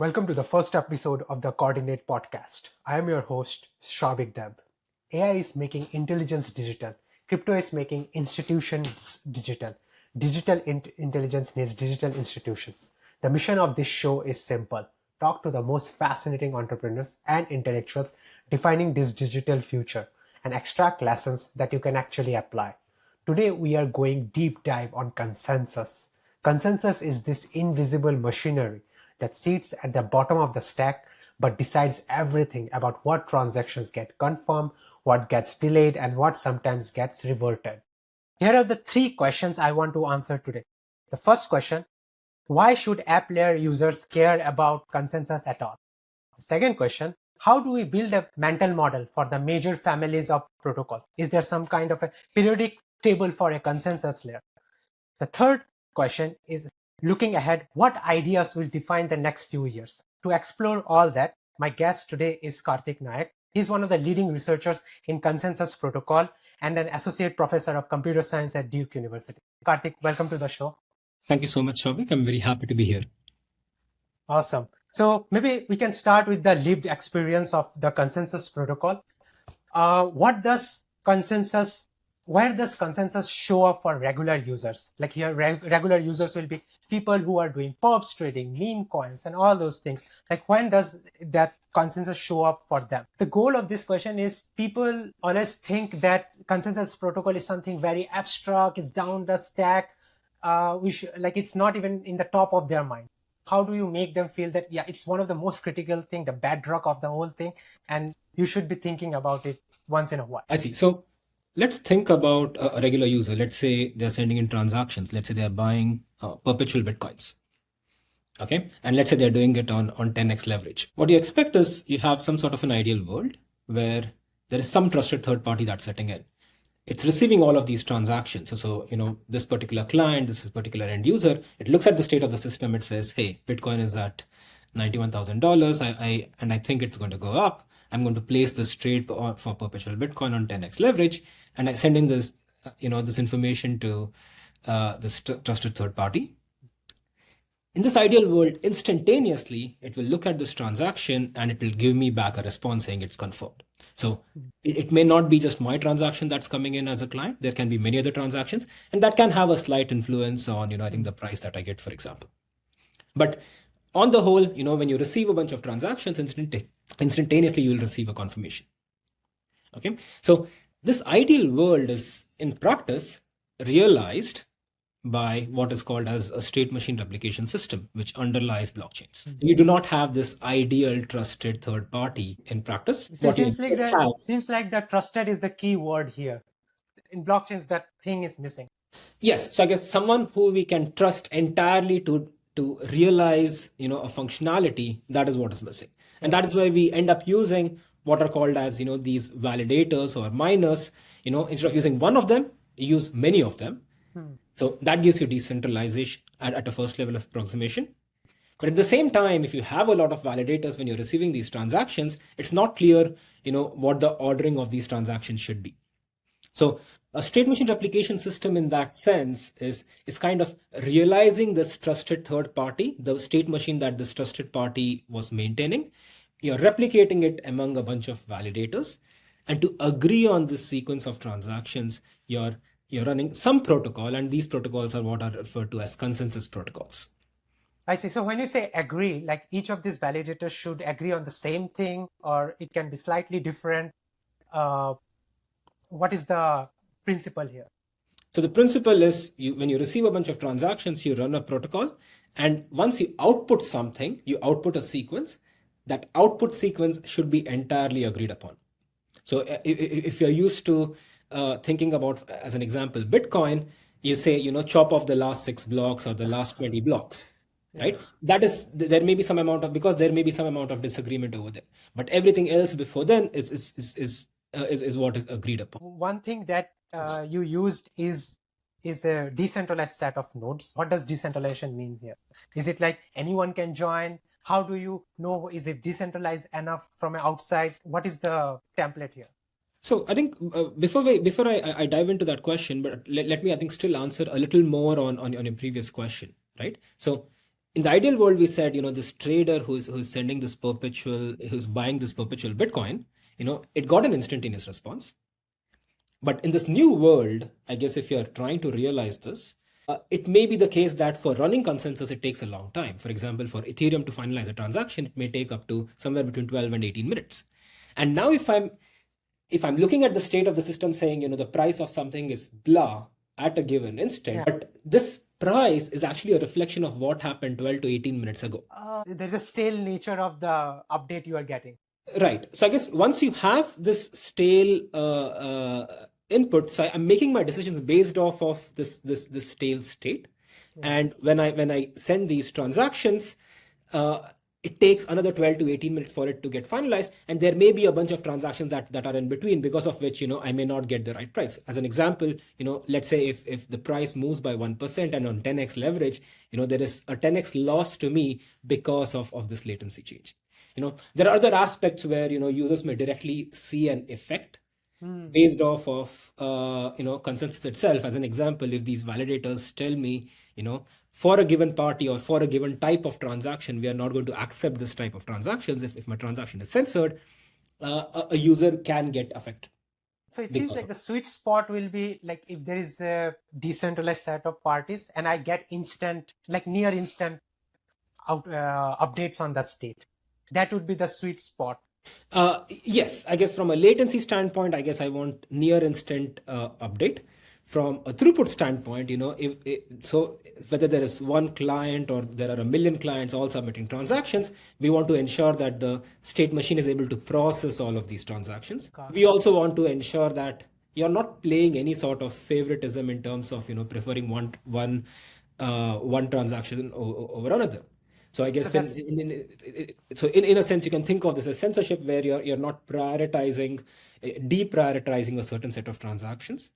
Welcome to the first episode of the Coordinate podcast. I am your host, Shavik Deb. AI is making intelligence digital. Crypto is making institutions digital. Digital intelligence needs digital institutions. The mission of this show is simple. Talk to the most fascinating entrepreneurs and intellectuals defining this digital future and extract lessons that you can actually apply. Today we are going deep dive on consensus. Consensus is this invisible machinery that sits at the bottom of the stack but decides everything about what transactions get confirmed, what gets delayed, and what sometimes gets reverted. Here are the three questions I want to answer today. The first question: why should app layer users care about consensus at all? The second question: how do we build a mental model for the major families of protocols? Is there some kind of a periodic table for a consensus layer? The third question is, looking ahead, what ideas will define the next few years? To explore all that, my guest today is Kartik Nayak. He's one of the leading researchers in consensus protocol and an associate professor of computer science at Duke University. Kartik, welcome to the show. Thank you so much, Shavik. I'm very happy to be here. Awesome. So maybe we can start with the lived experience of the consensus protocol. Where does consensus show up for regular users? Like here, regular users will be people who are doing perps trading, meme coins, and all those things. Like when does that consensus show up for them? The goal of this question is people always think that consensus protocol is something very abstract, it's down the stack. It's not even in the top of their mind. How do you make them feel that, yeah, it's one of the most critical thing, the bedrock of the whole thing, and you should be thinking about it once in a while? I see. So let's think about a regular user. Let's say they're sending in transactions. Let's say they're buying perpetual Bitcoins. Okay. And let's say they're doing it on 10x leverage. What you expect is you have some sort of an ideal world where there is some trusted third party that's setting in. It's receiving all of these transactions. So, this particular client, this particular end user, it looks at the state of the system. It says, hey, Bitcoin is at $91,000. I think it's going to go up. I'm going to place this trade for perpetual Bitcoin on 10x leverage. And I send in this, this information to this trusted third party. In this ideal world, instantaneously, it will look at this transaction and it will give me back a response saying it's confirmed. So it may not be just my transaction that's coming in as a client. There can be many other transactions, and that can have a slight influence on, I think the price that I get, for example. But on the whole, when you receive a bunch of transactions, instantaneously you will receive a confirmation. Okay. So this ideal world is in practice realized by what is called as a state machine replication system, which underlies blockchains. Mm-hmm. You do not have this ideal trusted third party in practice. So seems like the trusted is the key word here. In blockchains, that thing is missing. Yes. So I guess someone who we can trust entirely to realize, a functionality, that is what is missing. And that is why we end up using what are called as, these validators or miners. Instead of using one of them, you use many of them. So that gives you decentralization at a first level of approximation. But at the same time, if you have a lot of validators when you're receiving these transactions, it's not clear, what the ordering of these transactions should be. So a state machine replication system in that sense is kind of realizing this trusted third party, the state machine that this trusted party was maintaining. You're replicating it among a bunch of validators. And to agree on this sequence of transactions, you're running some protocol, and these protocols are what are referred to as consensus protocols. I see. So when you say agree, like each of these validators should agree on the same thing, or it can be slightly different. What is the principle here? So the principle is when you receive a bunch of transactions, you run a protocol. And once you output something, you output a sequence. That output sequence should be entirely agreed upon. So if you're used to thinking about, as an example, Bitcoin, you say, chop off the last 6 blocks or the last 20 blocks, right? That is, there may be some amount of disagreement over there, but everything else before then is what is agreed upon. One thing that you used is a decentralized set of nodes. What does decentralization mean here? Is it like anyone can join? How do you know, is it decentralized enough from outside? What is the template here? So I think before I dive into that question, but let me, I think, still answer a little more on your previous question, right? So in the ideal world, we said, this trader who's sending this perpetual, who's buying this perpetual Bitcoin, it got an instantaneous response. But in this new world, I guess if you're trying to realize this, it may be the case that for running consensus, it takes a long time. For example, for Ethereum to finalize a transaction, it may take up to somewhere between 12 and 18 minutes. And now if I'm looking at the state of the system saying, the price of something is blah at a given instant, but this price is actually a reflection of what happened 12 to 18 minutes ago. There's a stale nature of the update you are getting. Right. So I guess once you have this stale input, so I'm making my decisions based off of this stale state. And when I send these transactions, it takes another 12 to 18 minutes for it to get finalized. And there may be a bunch of transactions that are in between, because of which, I may not get the right price. As an example, let's say if the price moves by 1% and on 10x leverage, there is a 10x loss to me because of this latency change. There are other aspects where, users may directly see an effect based off of, consensus itself. As an example, if these validators tell me, for a given party or for a given type of transaction, we are not going to accept this type of transactions. If my transaction is censored, a user can get affected. So it seems like the sweet spot will be like if there is a decentralized set of parties and I get instant, like near instant updates on the state. That would be the sweet spot. Yes, I guess from a latency standpoint, I guess I want near instant update. From a throughput standpoint, so whether there is one client or there are a million clients all submitting transactions, we want to ensure that the state machine is able to process all of these transactions. We also want to ensure that you're not playing any sort of favoritism in terms of preferring one transaction over another. So I guess in a sense, you can think of this as censorship, where you're not deprioritizing a certain set of transactions.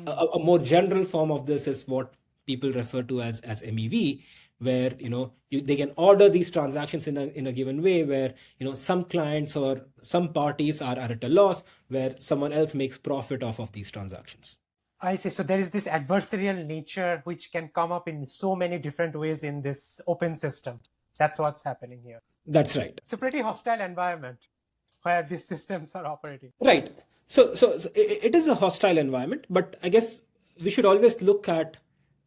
A more general form of this is what people refer to as MEV, where they can order these transactions in a given way, where some clients or some parties are at a loss, where someone else makes profit off of these transactions. I see. So there is this adversarial nature which can come up in so many different ways in this open system. That's what's happening here. That's right. It's a pretty hostile environment where these systems are operating. Right. So it is a hostile environment, but I guess we should always look at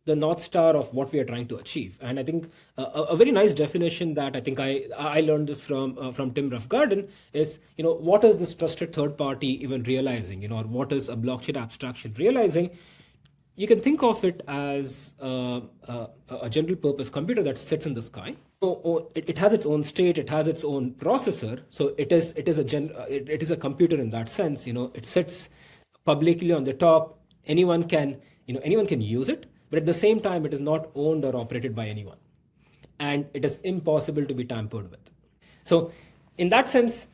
the North Star of what we are trying to achieve. And I think a very nice definition that I think I learned this from Tim Roughgarden is, what is this trusted third party even realizing, or what is a blockchain abstraction realizing? You can think of it as a general purpose computer that sits in the sky. It has its own state, it has its own processor. So it is a computer in that sense. It sits publicly on the top. Anyone can use it, but at the same time, it is not owned or operated by anyone, and it is impossible to be tampered with. So in that sense,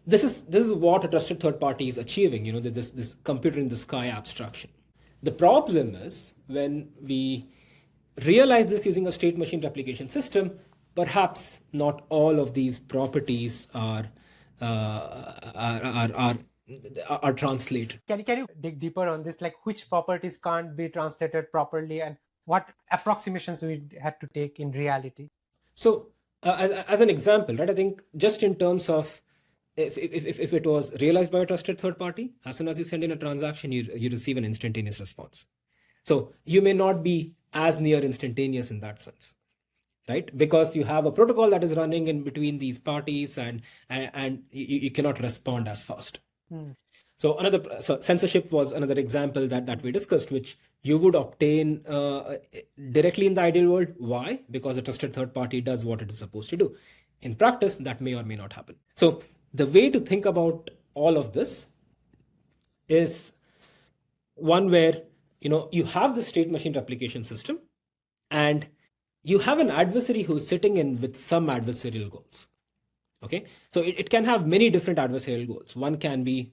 this is what a trusted third party is achieving. This computer in the sky abstraction. The problem is when we realize this using a state machine replication system, perhaps not all of these properties are translated. Can you dig deeper on this? Like which properties can't be translated properly, and what approximations we had to take in reality? So as an example, right, I think just in terms of if it was realized by a trusted third party, as soon as you send in a transaction, you receive an instantaneous response. So you may not be as near instantaneous in that sense, right? Because you have a protocol that is running in between these parties, and you cannot respond as fast. So censorship was another example that we discussed, which you would obtain directly in the ideal world. Why? Because a trusted third party does what it is supposed to do. In practice, that may or may not happen. So the way to think about all of this is one where you have the state machine replication system, and you have an adversary who's sitting in with some adversarial goals. Okay, so it can have many different adversarial goals. One can be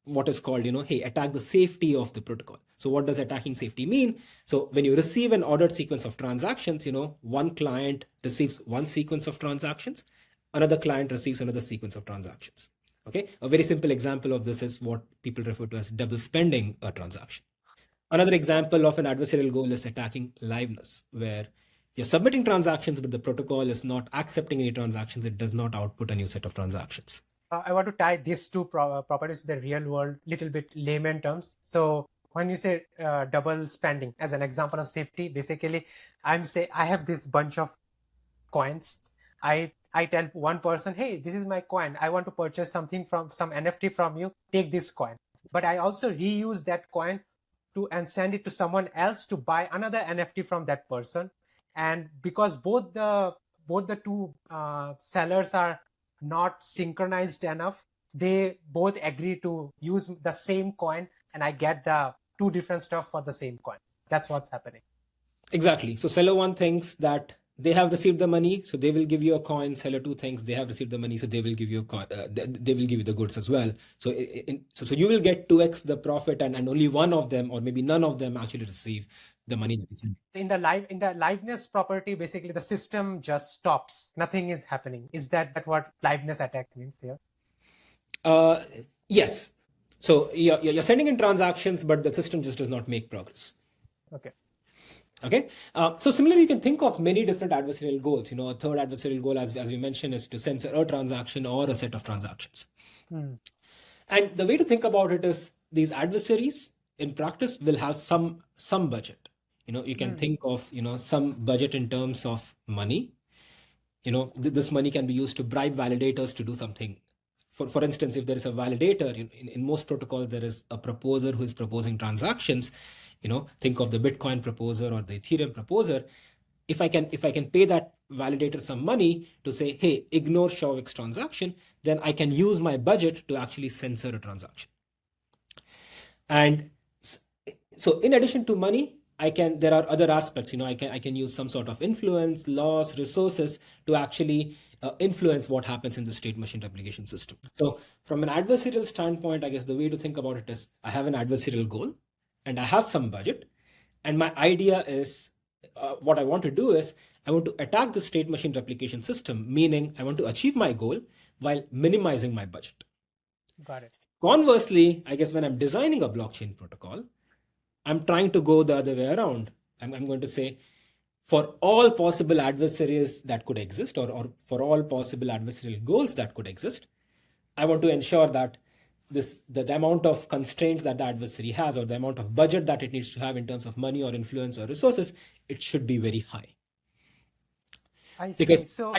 what is called, hey, attack the safety of the protocol. So what does attacking safety mean? So when you receive an ordered sequence of transactions, one client receives one sequence of transactions, another client receives another sequence of transactions. Okay, a very simple example of this is what people refer to as double spending a transaction. Another example of an adversarial goal is attacking liveness, where you're submitting transactions, but the protocol is not accepting any transactions. It does not output a new set of transactions. I want to tie these two properties to the real world, little bit layman terms. So when you say double spending as an example of safety, basically I have this bunch of coins. I tell one person, hey, this is my coin. I want to purchase something from some NFT from you. Take this coin. But I also reuse that coin and send it to someone else to buy another NFT from that person. And because both the two sellers are not synchronized enough, they both agree to use the same coin, and I get the two different stuff for the same coin. That's what's happening. Exactly. So seller one thinks that they have received the money, so they will give you a coin. Seller two thinks they have received the money, so they will give you a coin. They will give you the goods as well. So so you will get 2x the profit, and only one of them, or maybe none of them, actually receive the money that you send. In the liveness property, basically the system just stops. Nothing is happening. Is that what liveness attack means here? Yes. So you're sending in transactions, but the system just does not make progress. Okay. Okay. So similarly, you can think of many different adversarial goals. A third adversarial goal, as we mentioned, is to censor a transaction or a set of transactions. And the way to think about it is these adversaries in practice will have some budget. You can think of some budget in terms of money. This money can be used to bribe validators to do something. For instance, if there is a validator, in most protocols, there is a proposer who is proposing transactions. Think of the Bitcoin proposer or the Ethereum proposer. If I can pay that validator some money to say, hey, ignore Shauvik's transaction, then I can use my budget to actually censor a transaction. And so in addition to money, there are other aspects. I can use some sort of influence, laws, resources to actually influence what happens in the state machine replication system. So from an adversarial standpoint, I guess the way to think about it is I have an adversarial goal and I have some budget. And my idea is what I want to do is I want to attack the state machine replication system, meaning I want to achieve my goal while minimizing my budget. Got it. Conversely, I guess when I'm designing a blockchain protocol, I'm trying to go the other way around. I'm going to say, for all possible adversaries that could exist, or for all possible adversarial goals that could exist, I want to ensure that the amount of constraints that the adversary has, or the amount of budget that it needs to have in terms of money or influence or resources, it should be very high. I see. Because so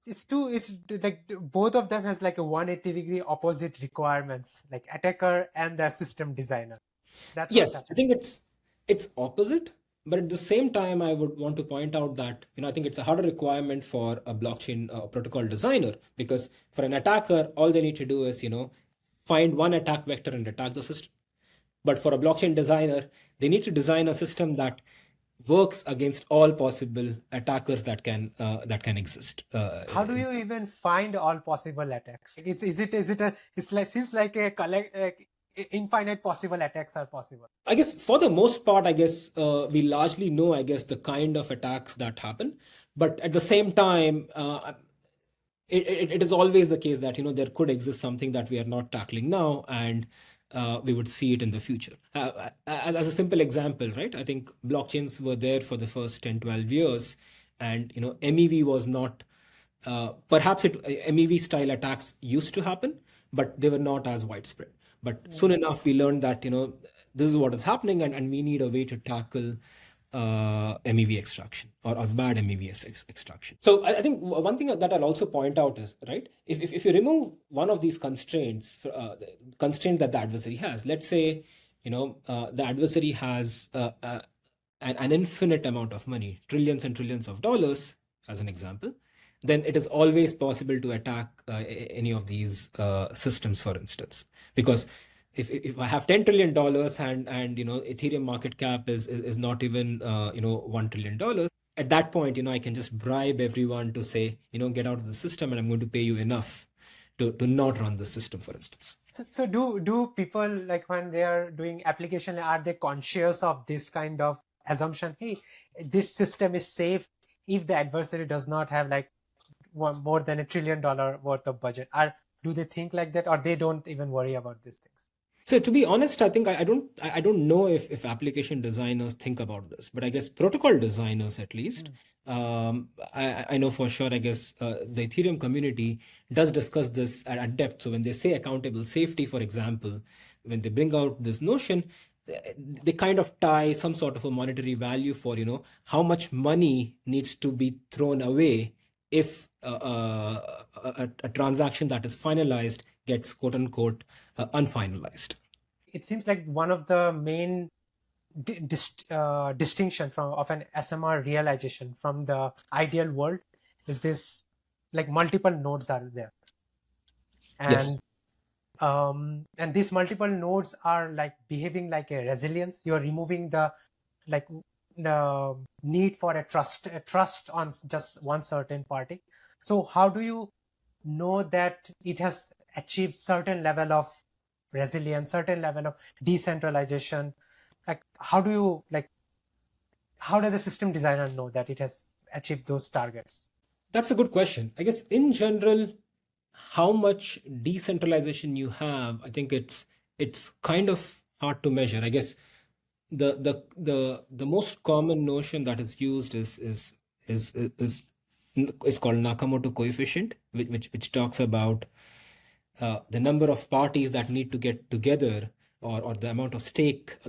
it's like both of them has like a 180-degree opposite requirements, like attacker and the system designer. That's yes, I think it's opposite, but at the same time, I would want to point out that I think it's a harder requirement for a blockchain protocol designer, because for an attacker, all they need to do is find one attack vector and attack the system. But for a blockchain designer, they need to design a system that works against all possible attackers that can exist. How do you even find all possible attacks? Seems like infinite possible attacks are possible. I guess for the most part, we largely know, the kind of attacks that happen. But at the same time, it is always the case that, there could exist something that we are not tackling now, and we would see it in the future. As a simple example, right? I think blockchains were there for the first 10, 12 years, and, MEV was not, perhaps MEV style attacks used to happen, but they were not as widespread. But soon enough, we learned that, this is what is happening, and we need a way to tackle MEV extraction or bad MEV extraction. So I think one thing that I'll also point out is, right, if you remove one of these constraints, the constraint that the adversary has, let's say, the adversary has an infinite amount of money, trillions and trillions of dollars, as an example, then it is always possible to attack any of these systems, for instance. Because if I have $10 trillion and Ethereum market cap is not even $1 trillion, at that point I can just bribe everyone to say get out of the system, and I'm going to pay you enough to not run the system, for instance. So do people, like when they are doing application, are they conscious of this kind of assumption? Hey, this system is safe if the adversary does not have like more than $1 trillion worth of budget. Do they think like that, or they don't even worry about these things? So to be honest, I think I don't know if application designers think about this, but I guess protocol designers at least. I know for sure. I guess the Ethereum community does discuss this at depth. So when they say accountable safety, for example, when they bring out this notion, they kind of tie some sort of a monetary value for how much money needs to be thrown away if a transaction that is finalized gets quote unquote unfinalized. It seems like one of the main distinction of an SMR realization from the ideal world is this, like multiple nodes are there, Yes. and these multiple nodes are like behaving like a resilience. You're removing the need for a trust on just one certain party. So how do you know that it has achieved certain level of resilience, certain level of decentralization? Like how does a system designer know that it has achieved those targets? That's a good question. I guess in general, how much decentralization you have, I think it's kind of hard to measure. I guess the most common notion that is used is called Nakamoto coefficient, which talks about the number of parties that need to get together, or the amount of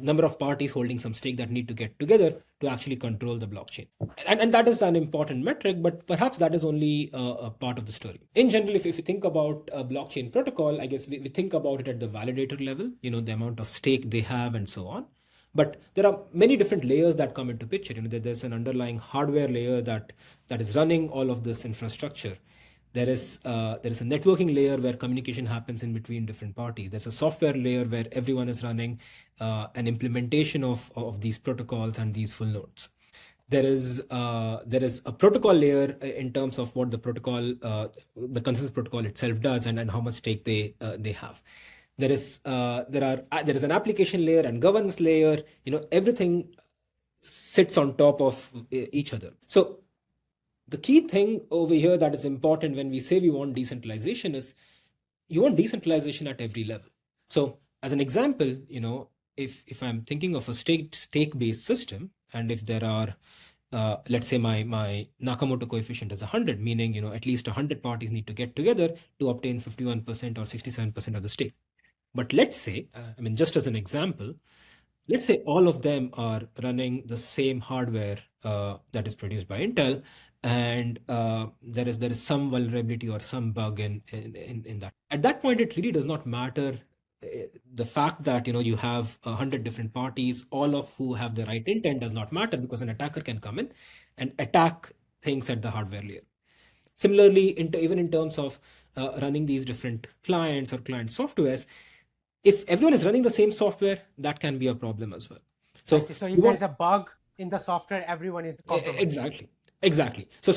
number of parties holding some stake that need to get together to actually control the blockchain. And that is an important metric, but perhaps that is only a part of the story. In general, if you think about a blockchain protocol, I guess we think about it at the validator level, the amount of stake they have and so on. But there are many different layers that come into picture. There's an underlying hardware layer that is running all of this infrastructure. There is a networking layer where communication happens in between different parties. There's a software layer where everyone is running an implementation of these protocols and these full nodes. There is a protocol layer in terms of what the consensus protocol itself does, and how much stake they have. There is an application layer and governance layer. Everything sits on top of each other. So the key thing over here that is important when we say we want decentralization is you want decentralization at every level. So as an example, if I'm thinking of a stake-based system, and if there are, let's say my Nakamoto coefficient is 100, meaning, at least 100 parties need to get together to obtain 51% or 67% of the stake. But let's say, just as an example, let's say all of them are running the same hardware that is produced by Intel, and there is some vulnerability or some bug in that. At that point, it really does not matter the fact that you have 100 different parties, all of who have the right intent does not matter, because an attacker can come in and attack things at the hardware layer. Similarly, even in terms of running these different clients or client softwares, if everyone is running the same software, that can be a problem as well. So if there is a bug in the software, everyone is compromised. Exactly. So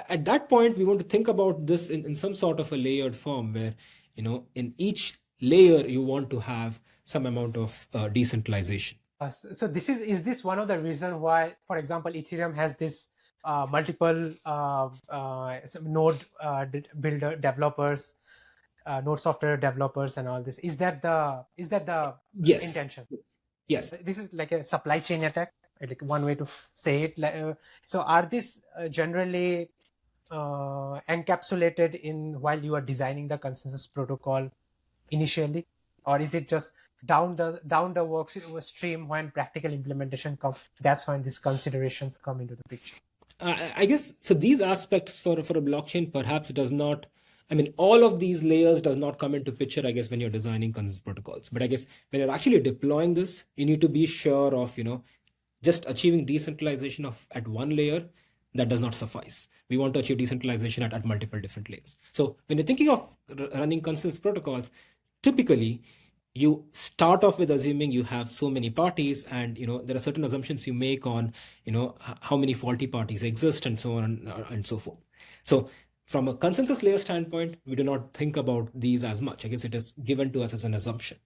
at that point, we want to think about this in some sort of a layered form where, in each layer, you want to have some amount of decentralization. So is this one of the reasons why, for example, Ethereum has this multiple node builder developers, node software developers, and all this? Is that the Yes. intention? Yes. This is like a supply chain attack, like one way to say it. So are these generally encapsulated in while you are designing the consensus protocol initially, or is it just down the work stream when practical implementation comes? That's when these considerations come into the picture. I guess so. These aspects for a blockchain perhaps does not. All of these layers does not come into picture, I guess, when you're designing consensus protocols. But I guess when you're actually deploying this, you need to be sure of, just achieving decentralization at one layer. That does not suffice. We want to achieve decentralization at multiple different layers. So when you're thinking of running consensus protocols, typically you start off with assuming you have so many parties, and there are certain assumptions you make on how many faulty parties exist, and so on and so forth. So from a consensus layer standpoint, we do not think about these as much. I guess it is given to us as an assumption.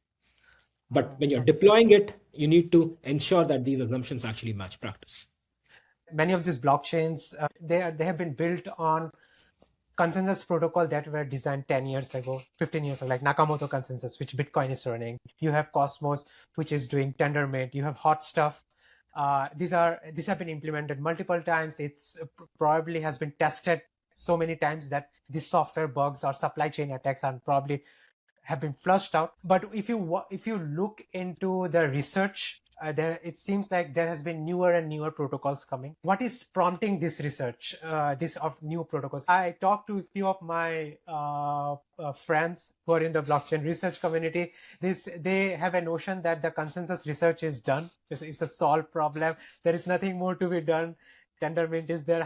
But when you're deploying it, you need to ensure that these assumptions actually match practice. Many of these blockchains, they have been built on consensus protocol that were designed 10 years ago, 15 years ago, like Nakamoto consensus, which Bitcoin is running. You have Cosmos, which is doing Tendermint. You have Hot Stuff. These have been implemented multiple times. It's probably has been tested so many times that these software bugs or supply chain attacks are probably have been flushed out. But if you look into the research, it seems like there has been newer and newer protocols coming. What is prompting this research, this of new protocols? I talked to a few of my friends who are in the blockchain research community. They have a notion that the consensus research is done. It's a solved problem. There is nothing more to be done. Tendermint is there.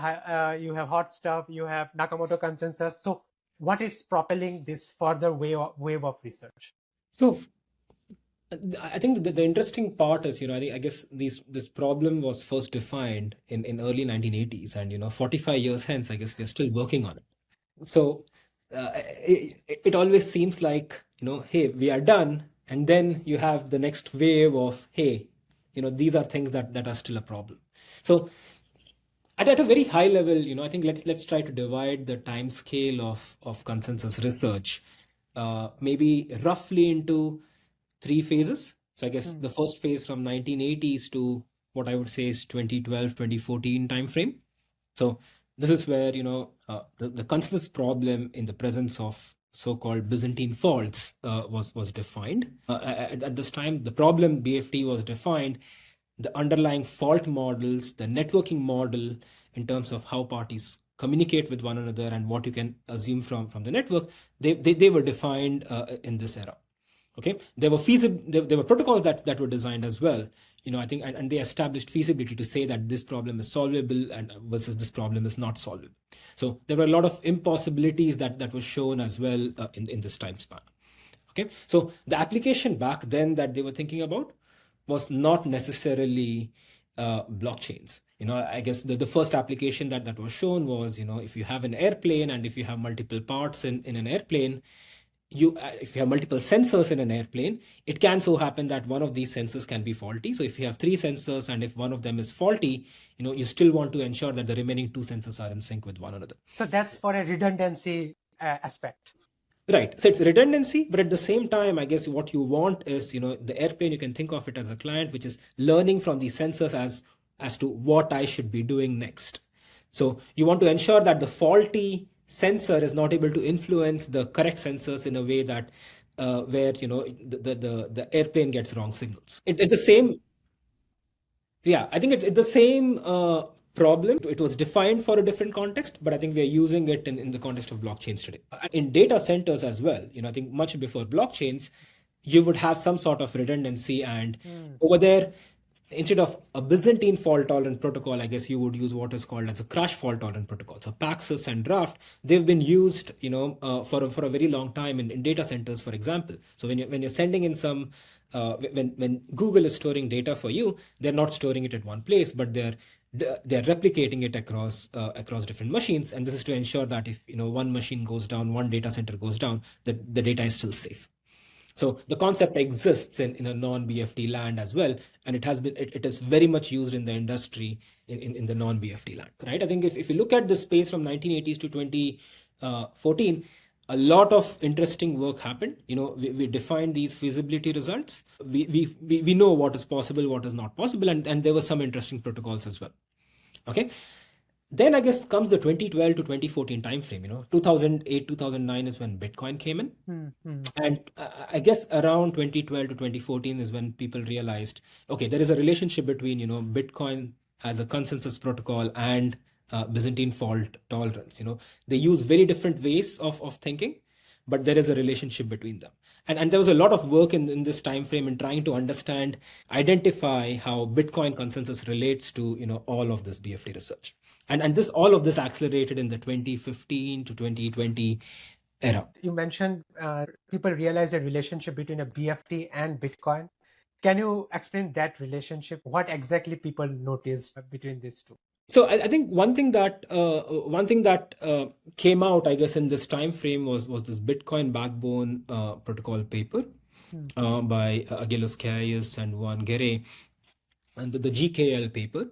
You have Hot Stuff. You have Nakamoto consensus. So what is propelling this further wave of research? So I think the interesting part is, I guess this problem was first defined in early 1980s, and 45 years hence, I guess we're still working on it. So it always seems like, hey, we are done, and then you have the next wave of, hey, these are things that are still a problem. So at a very high level, I think let's try to divide the time scale of consensus research, maybe roughly into 3 phases. So I guess the first phase from 1980s to what I would say is 2012, 2014 timeframe. So this is where, the consensus problem in the presence of so-called Byzantine faults was defined. At this time, the problem BFT was defined. The underlying fault models, the networking model in terms of how parties communicate with one another and what you can assume from the network, they were defined in this era. Okay, there were protocols that were designed as well. I think, and they established feasibility to say that this problem is solvable and versus this problem is not solvable. So there were a lot of impossibilities that were shown as well in this time span. Okay, so the application back then that they were thinking about was not necessarily blockchains. I guess the first application that was shown was, if you have an airplane and if you have multiple parts in an airplane, if you have multiple sensors in an airplane, it can so happen that one of these sensors can be faulty. So if you have 3 sensors and if one of them is faulty, you still want to ensure that the remaining 2 sensors are in sync with one another. So that's for a redundancy aspect. Right. So it's redundancy, but at the same time, I guess what you want is, the airplane, you can think of it as a client, which is learning from these sensors as to what I should be doing next. So you want to ensure that the faulty sensor is not able to influence the correct sensors in a way that where, the airplane gets wrong signals. It's the same. Yeah, I think it's the same problem. It was defined for a different context, but I think we are using it in the context of blockchains today. In data centers as well, I think much before blockchains, you would have some sort of redundancy, and over there, instead of a Byzantine fault tolerant protocol, I guess you would use what is called as a crash fault tolerant protocol. So Paxos and Draft, they've been used, for a very long time in data centers, for example. So when you're sending in some, when Google is storing data for you, they're not storing it at one place, but they're replicating it across different machines, and this is to ensure that if one machine goes down, one data center goes down, that the data is still safe. So the concept exists in a non-BFT land as well, and it is very much used in the industry in the non-BFT land, right? I think if you look at the space from 1980s to 2014, a lot of interesting work happened. We defined these feasibility results. We know what is possible, what is not possible, and there were some interesting protocols as well. Okay. Then I guess comes the 2012 to 2014 timeframe. 2008, 2009 is when Bitcoin came in. And I guess around 2012 to 2014 is when people realized, okay, there is a relationship between, Bitcoin as a consensus protocol and Byzantine fault tolerance. They use very different ways of thinking, but there is a relationship between them. And there was a lot of work in this time frame in trying to identify how Bitcoin consensus relates to all of this BFT research. And all of this accelerated in the 2015 to 2020 era. You mentioned people realize the relationship between a BFT and Bitcoin. Can you explain that relationship? What exactly people noticed between these two? So I think one thing that came out, I guess, in this time frame was this Bitcoin backbone protocol paper by Agelos Kaius and Juan Guerre, and the GKL paper.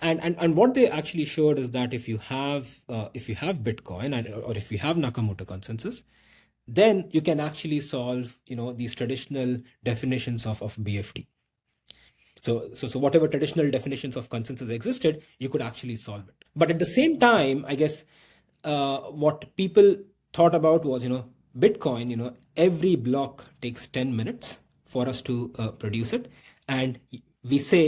And what they actually showed is that if you have Bitcoin or if you have Nakamoto consensus, then you can actually solve these traditional definitions of BFT. So whatever traditional definitions of consensus existed, you could actually solve it. But at the same time, I guess what people thought about was, Bitcoin, every block takes 10 minutes for us to produce it. And we say,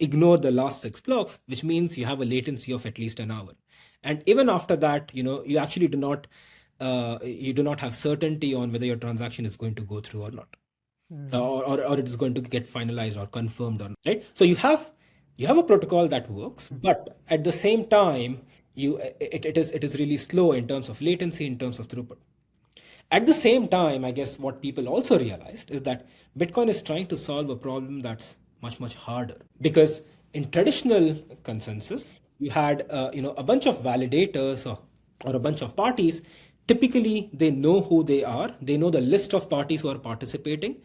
ignore the last 6 blocks, which means you have a latency of at least an hour. And even after that, you actually do not have certainty on whether your transaction is going to go through or not. Or it is going to get finalized or confirmed or not, right? So you have a protocol that works, but at the same time, it is really slow in terms of latency, in terms of throughput. At the same time, I guess what people also realized is that Bitcoin is trying to solve a problem that's much harder, because in traditional consensus, you had a bunch of validators or a bunch of parties. Typically, they know who they are, they know the list of parties who are participating,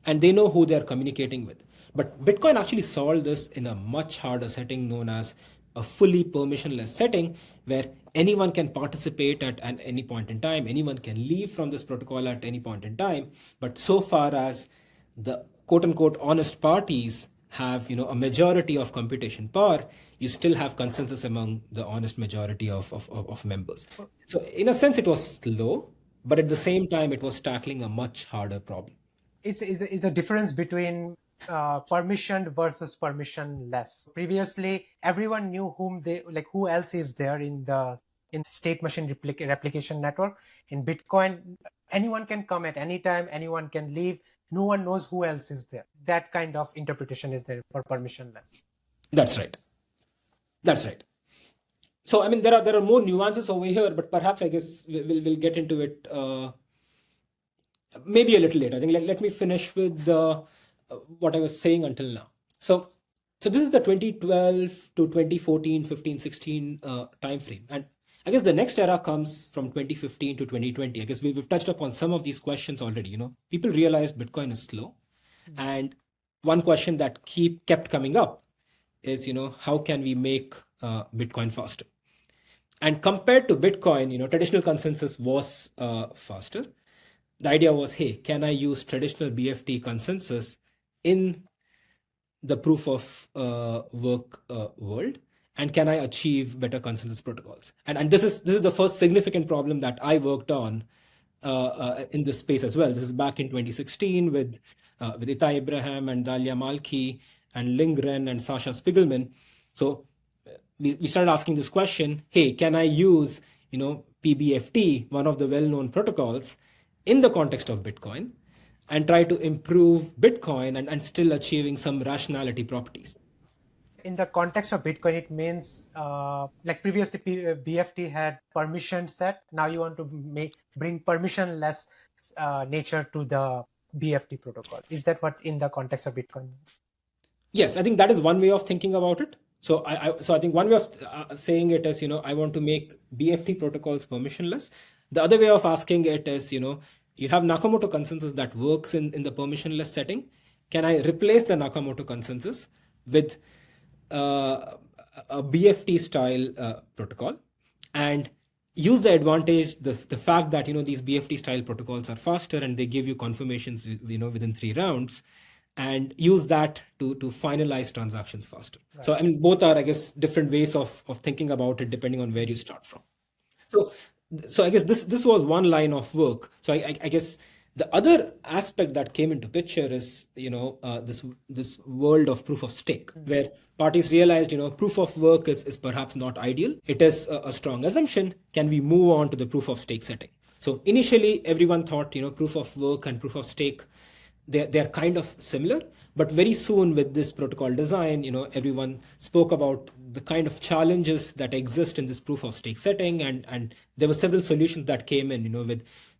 and they know who they are communicating with. But Bitcoin actually solved this in a much harder setting known as a fully permissionless setting, where anyone can participate at any point in time, anyone can leave from this protocol at any point in time. But so far as the quote unquote honest parties have a majority of computation power, you still have consensus among the honest majority of members. So in a sense, it was slow, but at the same time, it was tackling a much harder problem. It's the difference between permissioned versus permissionless. Previously, everyone knew who else is there in state machine replication network. In Bitcoin, anyone can come at any time, anyone can leave. No one knows who else is there. That kind of interpretation is there for permissionless. That's right. So I mean, there are more nuances over here, but perhaps I guess we'll get into it maybe a little later. I think let me finish with what I was saying until now. So this is the 2012 to 2014, 15, 16 time frame, and I guess the next era comes from 2015 to 2020. I guess we've touched upon some of these questions already. People realized Bitcoin is slow, and one question that kept coming up is, how can we make Bitcoin faster? And compared to Bitcoin, traditional consensus was faster. The idea was, hey, can I use traditional BFT consensus in the proof of work world, and can I achieve better consensus protocols? And this is the first significant problem that I worked on in this space as well. This is back in 2016 with Itay Ibrahim and Dalia Malki and Lindgren and Sasha Spiegelman. So we started asking this question: hey, can I use PBFT, one of the well-known protocols, in the context of Bitcoin, and try to improve Bitcoin and still achieving some rationality properties? In the context of Bitcoin, it means like previously BFT had permission set. Now you want to bring permissionless nature to the BFT protocol. Is that what in the context of Bitcoin means? Yes, I think that is one way of thinking about it. So I think one way of saying it is, I want to make BFT protocols permissionless. The other way of asking it is, you have Nakamoto consensus that works in the permissionless setting. Can I replace the Nakamoto consensus with a BFT style protocol, and use the advantage, the fact that these BFT style protocols are faster and they give you confirmations within 3 rounds, and use that to finalize transactions faster. Right. So I mean, both are, I guess, different ways of thinking about it depending on where you start from. So I guess this was one line of work. So I guess the other aspect that came into picture is this world of proof of stake, where parties realized proof of work is perhaps not ideal. It is a strong assumption. Can we move on to the proof of stake setting? So initially everyone thought proof of work and proof of stake, they're kind of similar, but very soon with this protocol design, everyone spoke about the kind of challenges that exist in this proof of stake setting, and there were several solutions that came in,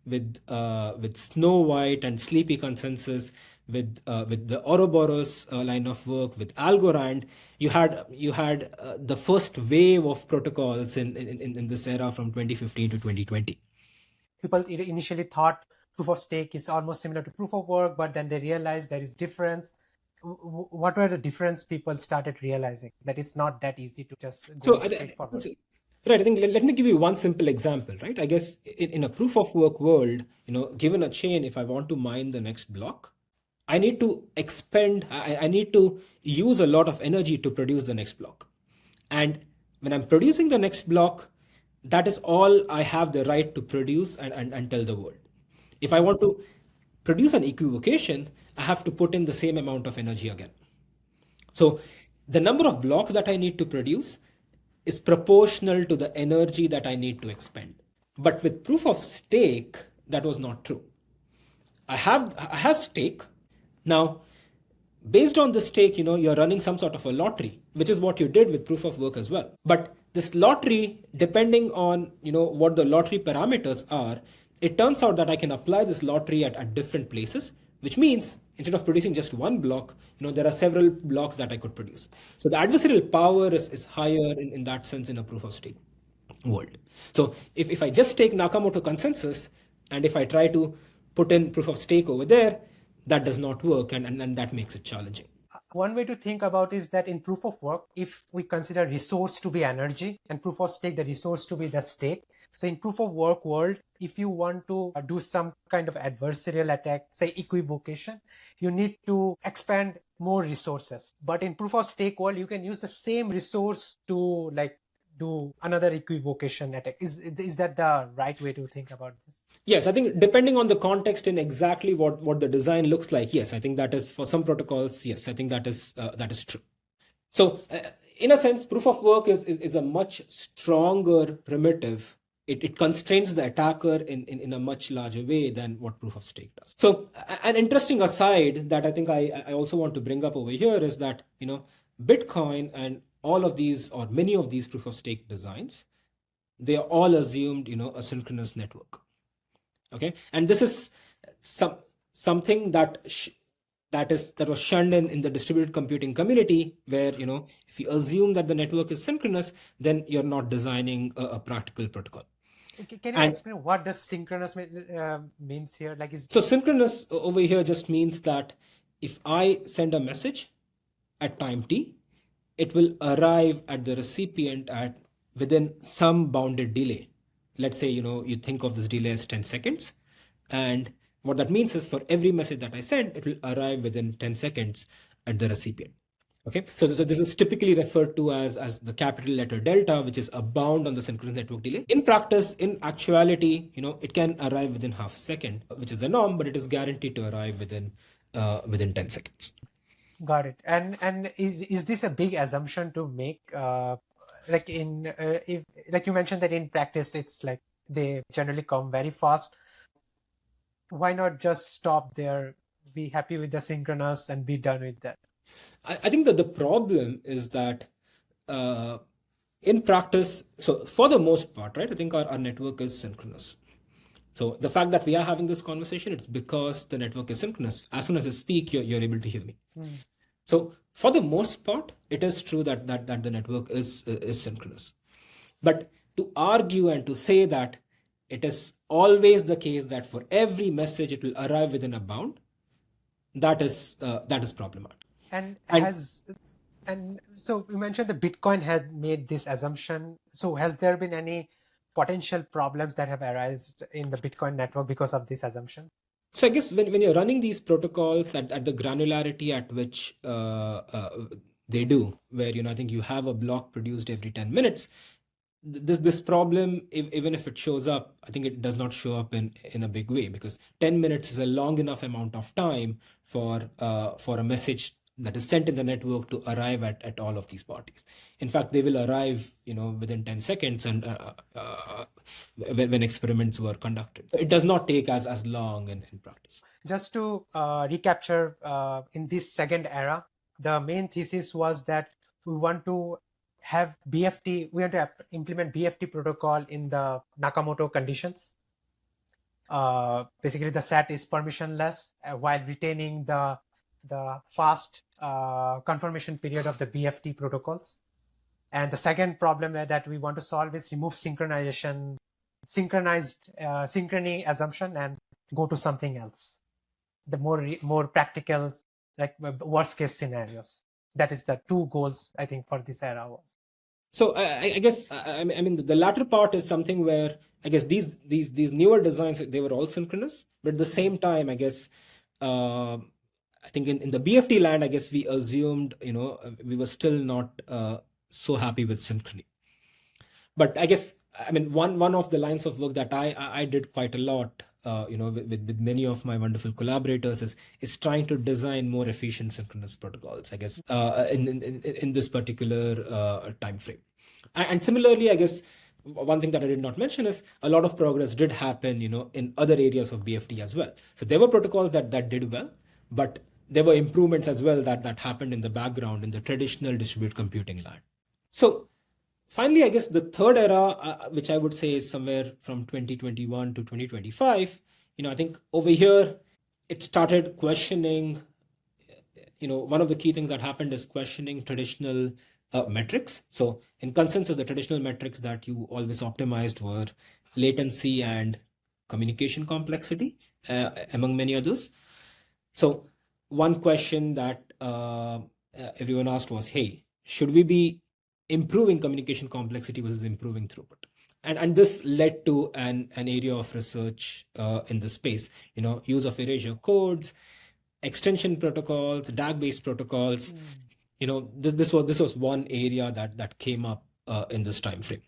with Snow White and Sleepy consensus, with the Ouroboros line of work, with Algorand. You had the first wave of protocols in this era from 2015 to 2020. People initially thought proof of stake is almost similar to proof of work, but then they realized there is difference. what were the difference people started realizing that it's not that easy to just So, go straight forward? right, I think let me give you one simple example, right? I guess in a proof of work world, given a chain, if I want to mine the next block, I need to I need to use a lot of energy to produce the next block. And when I'm producing the next block, that is all I have the right to produce and tell the world. If I want to produce an equivocation, I have to put in the same amount of energy again. So the number of blocks that I need to produce is proportional to the energy that I need to expend. But with proof of stake, that was not true. I have stake. Now, based on the stake, you're running some sort of a lottery, which is what you did with proof of work as well. But this lottery, depending on what the lottery parameters are, it turns out that I can apply this lottery at different places, which means instead of producing just one block, there are several blocks that I could produce. So the adversarial power is higher in that sense in a proof of stake world. So if I just take Nakamoto consensus and if I try to put in proof of stake over there, that does not work, and that makes it challenging. One way to think about is that in proof of work, if we consider resource to be energy and proof of stake, the resource to be the stake. So in proof of work world, if you want to do some kind of adversarial attack, say equivocation, you need to expand more resources. But in proof of stake world, you can use the same resource to do another equivocation attack. Is that the right way to think about this? Yes, I think depending on the context and exactly what the design looks like, yes, I think that is for some protocols. Yes, I think that is true. So, in a sense, proof of work is a much stronger primitive. It constrains the attacker in a much larger way than what proof of stake does. So, an interesting aside that I think I also want to bring up over here is that Bitcoin and all of these or many of these proof of stake designs, they are all assumed a synchronous network. Okay, and this is something that was shunned in the distributed computing community, where if you assume that the network is synchronous, then you're not designing a practical protocol. Can you explain what does synchronous means here? So synchronous over here just means that if I send a message at time t, it will arrive at the recipient at within some bounded delay. Let's say you think of this delay as 10 seconds, and what that means is for every message that I send, it will arrive within 10 seconds at the recipient. Okay, so this is typically referred to as the capital letter delta, which is a bound on the synchronous network delay. In practice, in actuality, it can arrive within half a second, which is the norm, but it is guaranteed to arrive within 10 seconds. Got it. And is this a big assumption to make? Like you mentioned that in practice, it's like they generally come very fast. Why not just stop there, be happy with the synchronous and be done with that? I think that the problem is that in practice, so for the most part, right, I think our network is synchronous. So the fact that we are having this conversation, it's because the network is synchronous. As soon as I speak, you're able to hear me. So for the most part, it is true that the network is synchronous. But to argue and to say that it is always the case that for every message it will arrive within a bound, that is problematic. And so you mentioned the Bitcoin had made this assumption. So has there been any potential problems that have arisen in the Bitcoin network because of this assumption? So I guess when you're running these protocols at the granularity at which they do, where I think you have a block produced every 10 minutes, this problem, even if it shows up, I think it does not show up in a big way, because 10 minutes is a long enough amount of time for a message that is sent in the network to arrive at all of these parties. In fact, they will arrive within 10 seconds and when experiments were conducted. It does not take as long in practice. Just to recapture, in this second era, the main thesis was that we want to have BFT, we want to implement BFT protocol in the Nakamoto conditions. Basically, the set is permissionless while retaining the fast confirmation period of the BFT protocols. And the second problem that we want to solve is remove synchronized synchrony assumption and go to something else, the more practical like worst case scenarios. That is the two goals I think for this era was. So I guess I mean the latter part is something where I guess these newer designs, they were all synchronous, but at the same time I guess I think in the BFT land I guess we assumed we were still not so happy with synchrony. But I guess I mean one of the lines of work that I did quite a lot with many of my wonderful collaborators is trying to design more efficient synchronous protocols, I guess, in this particular time frame. And similarly, I guess one thing that I did not mention is a lot of progress did happen, in other areas of BFT as well. So there were protocols that did well, but there were improvements as well that happened in the background in the traditional distributed computing land. So finally, I guess the third era, which I would say is somewhere from 2021 to 2025, I think over here, it started questioning, one of the key things that happened is questioning traditional metrics. So in consensus, the traditional metrics that you always optimized were latency and communication complexity, among many others. So one question that everyone asked was, hey, should we be improving communication complexity versus improving throughput? And this led to an area of research in the space, use of erasure codes, extension protocols, DAG-based protocols. This was one area that came up in this time frame.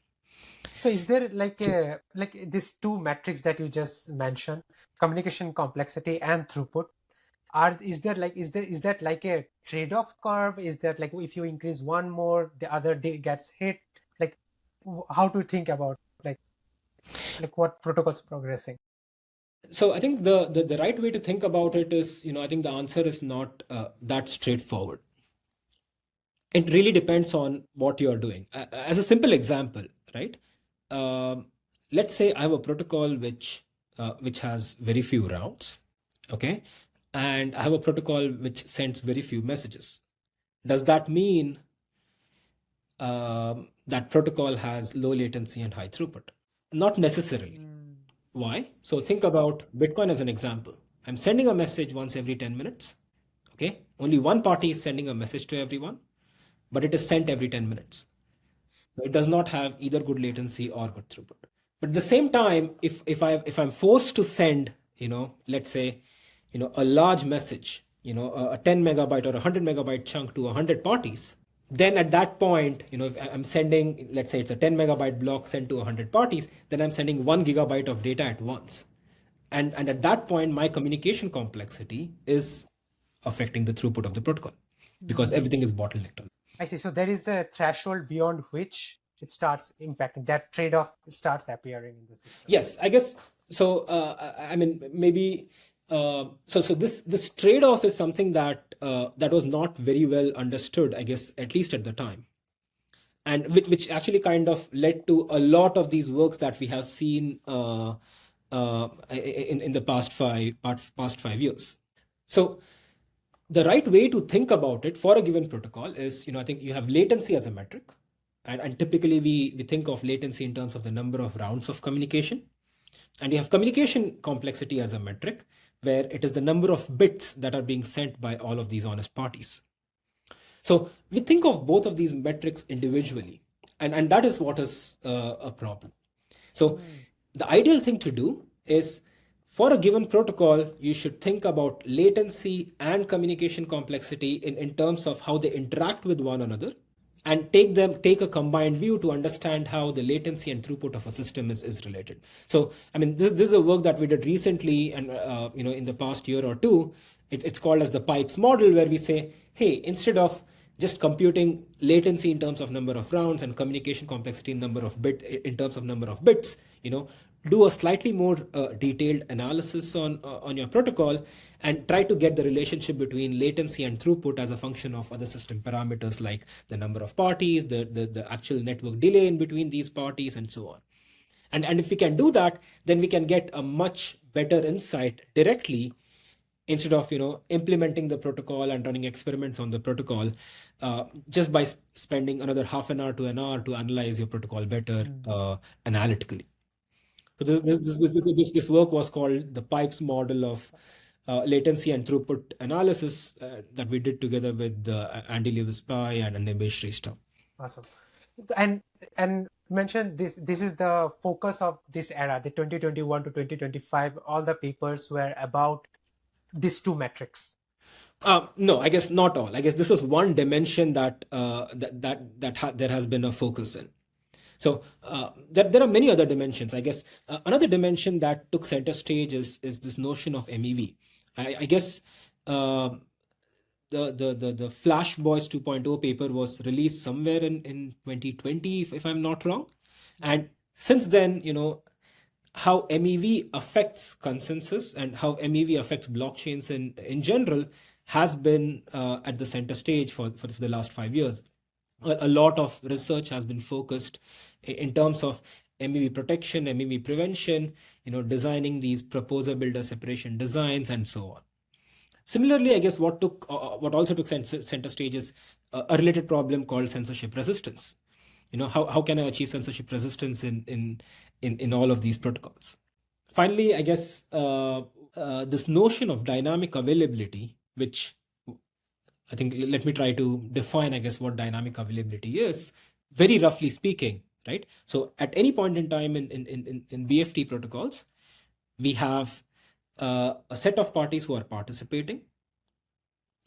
So is there like these two metrics that you just mentioned, communication complexity and throughput? Is that like a trade-off curve? Is that like if you increase one more, the other day gets hit? Like how to think about like what protocols progressing? So I think the right way to think about it is, I think the answer is not that straightforward. It really depends on what you're doing. As a simple example, right? Let's say I have a protocol which has very few routes, okay? And I have a protocol which sends very few messages. Does that mean that protocol has low latency and high throughput? Not necessarily. Why? So think about Bitcoin as an example. I'm sending a message once every 10 minutes. Okay. Only one party is sending a message to everyone, but it is sent every 10 minutes. It does not have either good latency or good throughput. But at the same time, if I'm forced to send, let's say, a large message, a 10 megabyte or 100 megabyte chunk to 100 parties, then at that point, if I'm sending, let's say it's a 10 megabyte block sent to 100 parties, then I'm sending 1 gigabyte of data at once. And at that point, my communication complexity is affecting the throughput of the protocol because everything is bottlenecked on. I see. So there is a threshold beyond which it starts impacting. That trade-off starts appearing in the system. Yes, I guess so. I mean, maybe. So this trade-off is something that was not very well understood, I guess, at least at the time, and which actually kind of led to a lot of these works that we have seen in the past 5 years. So the right way to think about it for a given protocol is, I think you have latency as a metric, and typically we think of latency in terms of the number of rounds of communication, and you have communication complexity as a metric, where it is the number of bits that are being sent by all of these honest parties. So we think of both of these metrics individually, and that is what is a problem. So the ideal thing to do is, for a given protocol, you should think about latency and communication complexity in terms of how they interact with one another, and take a combined view to understand how the latency and throughput of a system is related. So, I mean, this is a work that we did recently, and in the past year or two. It's called as the pipes model, where we say, hey, instead of just computing latency in terms of number of rounds and communication complexity in terms of number of bits, do a slightly more detailed analysis on your protocol, and try to get the relationship between latency and throughput as a function of other system parameters like the number of parties, the actual network delay in between these parties, and so on. And if we can do that, then we can get a much better insight directly, instead of implementing the protocol and running experiments on the protocol, just by spending another half an hour to an hour to analyze your protocol better analytically. So this work was called the pipes model of latency and throughput analysis that we did together with Andy Lewis Pai and Nimesh Shrestha. Awesome. And mention this is the focus of this era, the 2021 to 2025. All the papers were about these two metrics. No, I guess not all. I guess this was one dimension that there has been a focus in. So there are many other dimensions. I guess another dimension that took center stage is this notion of MEV. I guess the Flash Boys 2.0 paper was released somewhere in 2020, if I'm not wrong. And since then, how MEV affects consensus and how MEV affects blockchains in general has been at the center stage for the last 5 years. A lot of research has been focused in terms of MEV protection, MEV prevention, designing these proposer builder separation designs and so on. Similarly, I guess what also took center stage is a related problem called censorship resistance. How can I achieve censorship resistance in all of these protocols? Finally, I guess this notion of dynamic availability, which I think, let me try to define, I guess, what dynamic availability is, very roughly speaking, right? So at any point in time in BFT protocols, we have a set of parties who are participating,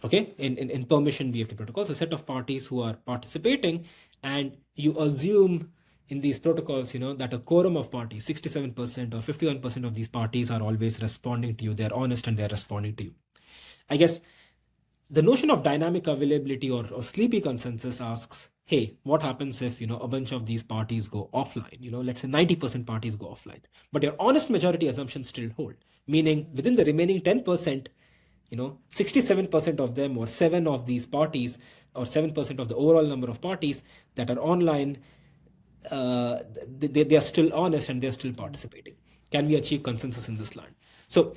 okay, in permission BFT protocols, a set of parties who are participating, and you assume in these protocols, that a quorum of parties, 67% or 51% of these parties are always responding to you. They're honest and they're responding to you. I guess the notion of dynamic availability or sleepy consensus asks, hey, what happens if, a bunch of these parties go offline? Let's say 90% parties go offline, but your honest majority assumptions still hold, meaning within the remaining 10%, 67% of them, or 7 of these parties, or 7% of the overall number of parties that are online, they are still honest and they're still participating. Can we achieve consensus in this land? So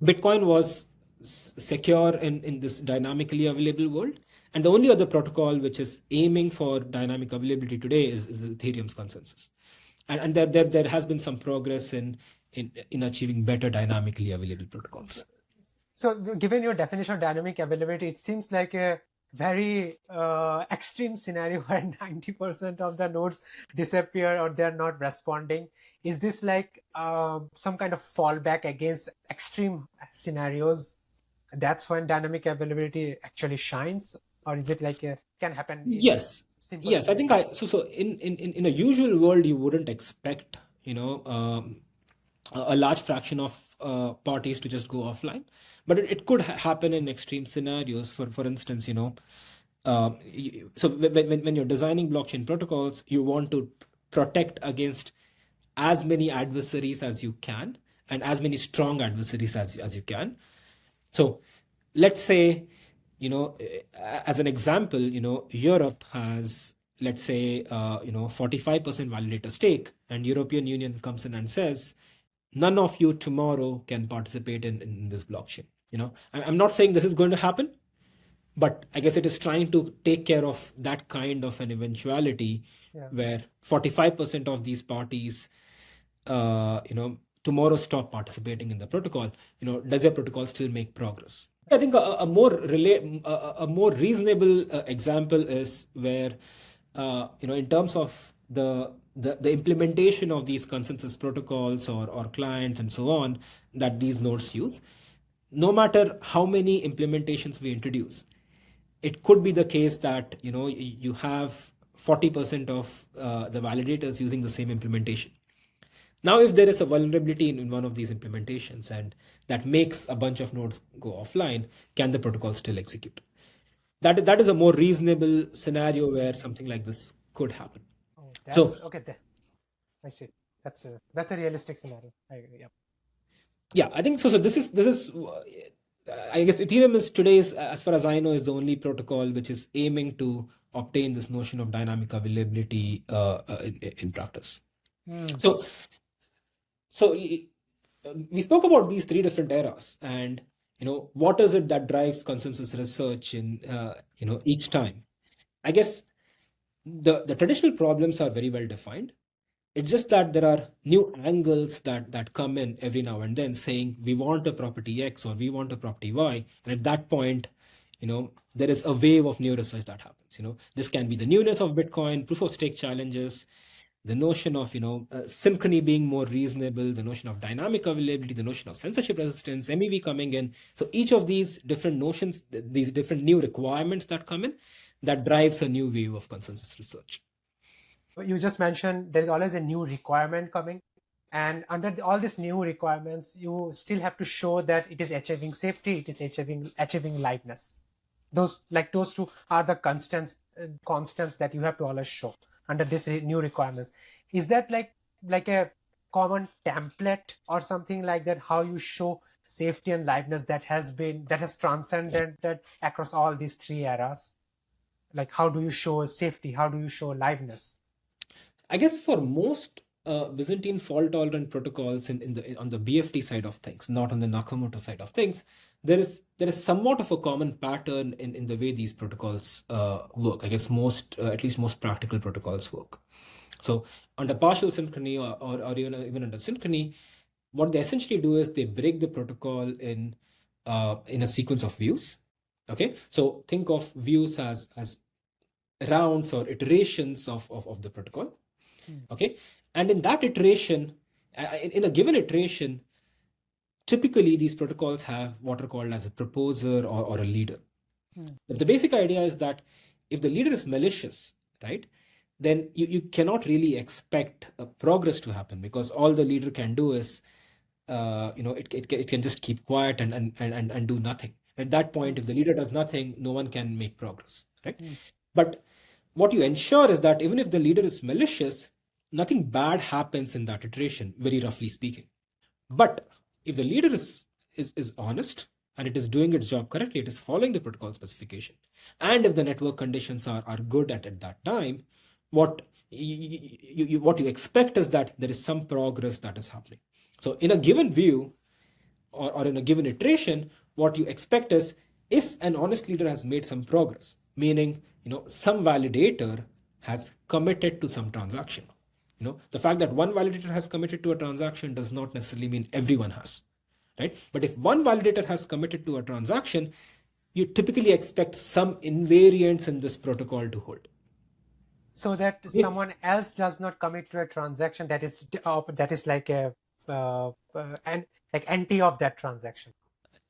Bitcoin was secure in this dynamically available world, and the only other protocol which is aiming for dynamic availability today is Ethereum's consensus, and there has been some progress in achieving better dynamically available protocols. So given your definition of dynamic availability, it seems like a very extreme scenario where 90% of the nodes disappear or they're not responding. Is this like some kind of fallback against extreme scenarios? That's when dynamic availability actually shines, or is it like can happen? Yes. I think so in a usual world you wouldn't expect a large fraction of parties to just go offline, but it could happen in extreme scenarios. For instance, so when you're designing blockchain protocols, you want to protect against as many adversaries as you can and as many strong adversaries as you can. So let's say, as an example, Europe has, let's say, 45% validator stake, and European Union comes in and says, none of you tomorrow can participate in this blockchain. I'm not saying this is going to happen, but I guess it is trying to take care of that kind of an eventuality where 45% of these parties, tomorrow stop participating in the protocol. Does your protocol still make progress? I think a more reasonable example is where, in terms of the implementation of these consensus protocols or clients and so on that these nodes use, no matter how many implementations we introduce, it could be the case that you have 40% of the validators using the same implementation. Now, if there is a vulnerability in one of these implementations and that makes a bunch of nodes go offline, can the protocol still execute? That is a more reasonable scenario where something like this could happen. Okay, I see. That's a realistic scenario. I agree. Yeah, I think so. So this is I guess Ethereum is today's, as far as I know, is the only protocol which is aiming to obtain this notion of dynamic availability in practice. So we spoke about these 3 different eras, and what is it that drives consensus research in each time? I guess the traditional problems are very well defined. It's just that there are new angles that come in every now and then saying we want a property X or we want a property Y. And at that point, there is a wave of new research that happens. This can be the newness of Bitcoin, proof of stake challenges, the notion of synchrony being more reasonable, the notion of dynamic availability, the notion of censorship resistance, MEV coming in. So each of these different notions, these different new requirements that come in, that drives a new wave of consensus research. You just mentioned there is always a new requirement coming, and under all these new requirements, you still have to show that it is achieving safety, it is achieving liveness. Those two are the constants that you have to always show under this new requirements. Is that like a common template or something like that, how you show safety and liveness that has transcended across all these three eras? Like, how do you show safety, how do you show liveness? I guess for most Byzantine fault-tolerant protocols on the BFT side of things, not on the Nakamoto side of things, there is somewhat of a common pattern in the way these protocols work. I guess at least most practical protocols work. So under partial synchrony or even under synchrony, what they essentially do is they break the protocol in a sequence of views. Okay, so think of views as rounds or iterations of the protocol. Okay, and in that iteration, in a given iteration, typically these protocols have what are called as a proposer or a leader. But the basic idea is that if the leader is malicious, right, then you cannot really expect progress to happen, because all the leader can do is it can just keep quiet and do nothing. At that point, if the leader does nothing, no one can make progress, right? But what you ensure is that even if the leader is malicious, nothing bad happens in that iteration, very roughly speaking. But if the leader is honest and it is doing its job correctly, it is following the protocol specification, and if the network conditions are good at that time, what you expect is that there is some progress that is happening. So in a given view or in a given iteration, what you expect is if an honest leader has made some progress, meaning some validator has committed to some transaction. The fact that one validator has committed to a transaction does not necessarily mean everyone has, right? But if one validator has committed to a transaction, you typically expect some invariance in this protocol to hold. So that someone else does not commit to a transaction that is like a anti of that transaction.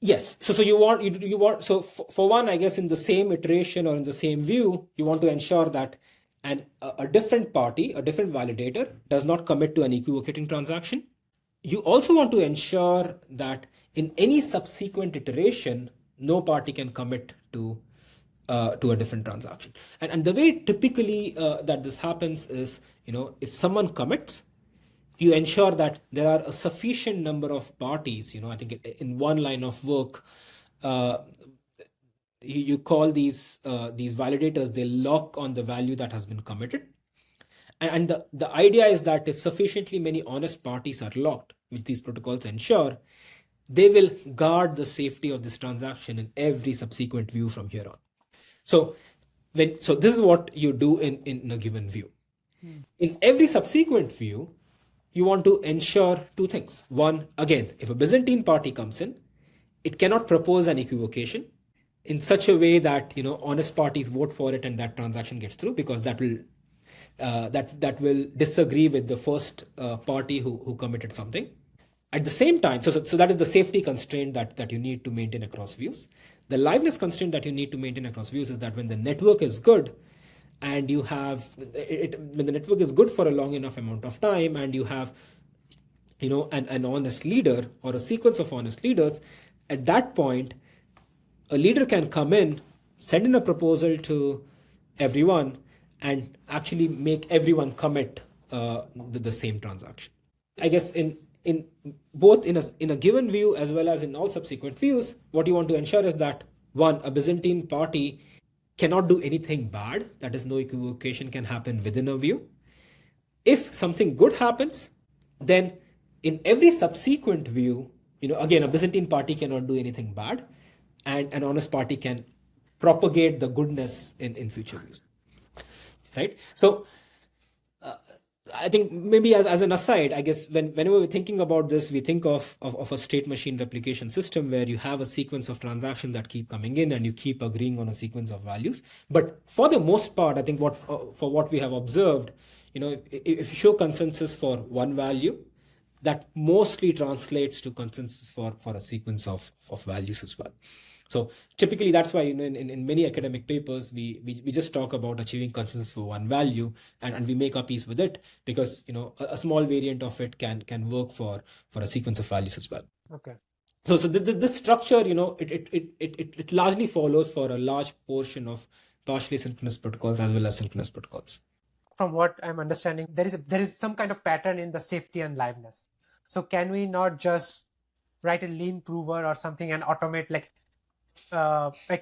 Yes. So you want so for one, I guess in the same iteration or in the same view, you want to ensure that a different party, a different validator does not commit to an equivocating transaction. You also want to ensure that in any subsequent iteration, no party can commit to a different transaction. And the way typically that this happens is, if someone commits, you ensure that there are a sufficient number of parties. I think in one line of work, you call these validators, they lock on the value that has been committed. And the idea is that if sufficiently many honest parties are locked, which these protocols ensure, they will guard the safety of this transaction in every subsequent view from here on. So this is what you do in a given view. In every subsequent view, you want to ensure two things. One, again, if a Byzantine party comes in, it cannot propose an equivocation in such a way that honest parties vote for it and that transaction gets through, because that will disagree with the first party who committed something. At the same time, so that is the safety constraint that you need to maintain across views. The liveness constraint that you need to maintain across views is that when the network is good, and you have when the network is good for a long enough amount of time, and you have an honest leader or a sequence of honest leaders, at that point a leader can come in, send in a proposal to everyone, and actually make everyone commit the same transaction. I guess in both in a given view as well as in all subsequent views, what you want to ensure is that one, a Byzantine party cannot do anything bad, that is, no equivocation can happen within a view. If something good happens, then in every subsequent view, again, a Byzantine party cannot do anything bad, and an honest party can propagate the goodness in future views, right? So I think maybe as an aside, I guess whenever we're thinking about this, we think of a state machine replication system where you have a sequence of transactions that keep coming in and you keep agreeing on a sequence of values. But for the most part, I think for what we have observed, if you show consensus for one value, that mostly translates to consensus for a sequence of values as well. So typically that's why in many academic papers we just talk about achieving consensus for one value, and we make our piece with it, because a small variant of it can work for a sequence of values as well. Okay. So this structure, it largely follows for a large portion of partially synchronous protocols as well as synchronous protocols. From what I'm understanding, there is some kind of pattern in the safety and liveness. So can we not just write a lean prover or something and automate, like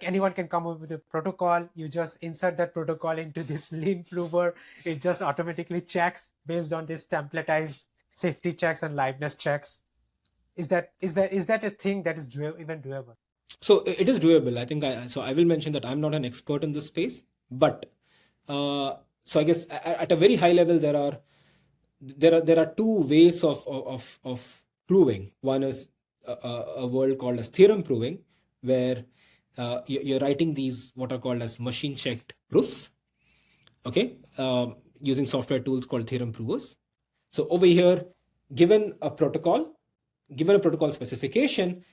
anyone can come up with a protocol, you just insert that protocol into this lean prover, it just automatically checks based on this templatized safety checks and liveness checks? Is that a thing that is even doable? So it is doable. I think I will mention that I'm not an expert in this space, but so I guess at a very high level there are two ways of proving. One is a world called as theorem proving, where you're writing these what are called as machine checked proofs, okay, using software tools called theorem provers. So over here, given a protocol specification,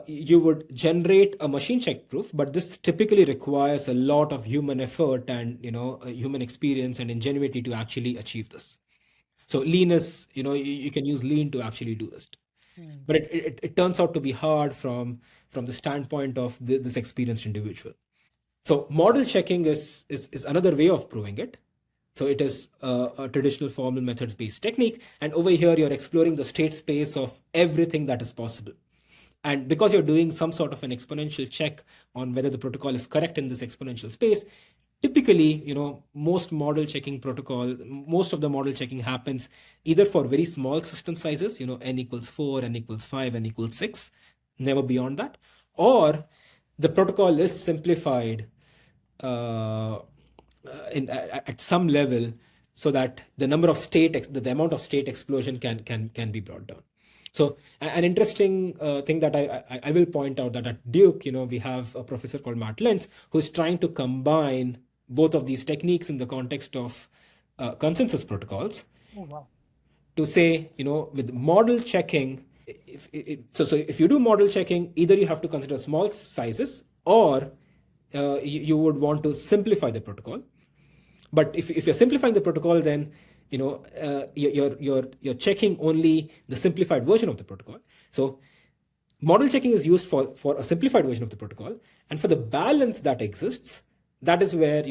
you would generate a machine check proof, but this typically requires a lot of human effort and human experience and ingenuity to actually achieve this. So lean is, you can use lean to actually do this. But it turns out to be hard from the standpoint of this experienced individual. So model checking is another way of proving it. So it is a traditional formal methods based technique, and over here you're exploring the state space of everything that is possible. And because you're doing some sort of an exponential check on whether the protocol is correct in this exponential space, typically, most of the model checking happens either for very small system sizes, n equals 4, n equals 5, n equals 6, never beyond that, or the protocol is simplified at some level so that the amount of state explosion can be brought down. So an interesting thing that I will point out, that at Duke, we have a professor called Matt Lentz who's trying to combine both of these techniques in the context of consensus protocols. Oh, wow. To say, with model checking, if you do model checking, either you have to consider small sizes or you would want to simplify the protocol. But if you're simplifying the protocol, then you're checking only the simplified version of the protocol. So model checking is used for a simplified version of the protocol, and for the balance that exists, that is where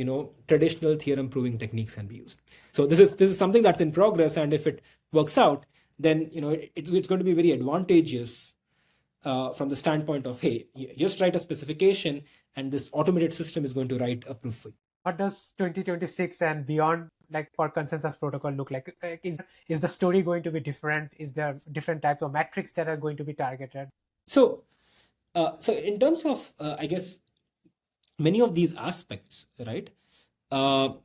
traditional theorem proving techniques can be used. So this is something that's in progress, and if it works out, then it's going to be very advantageous from the standpoint of, hey, you just write a specification and this automated system is going to write a proof for you. What does 2026 and beyond, like, for consensus protocol look like? Is the story going to be different? Is there different types of metrics that are going to be targeted? So in terms of, I guess, many of these aspects, right? So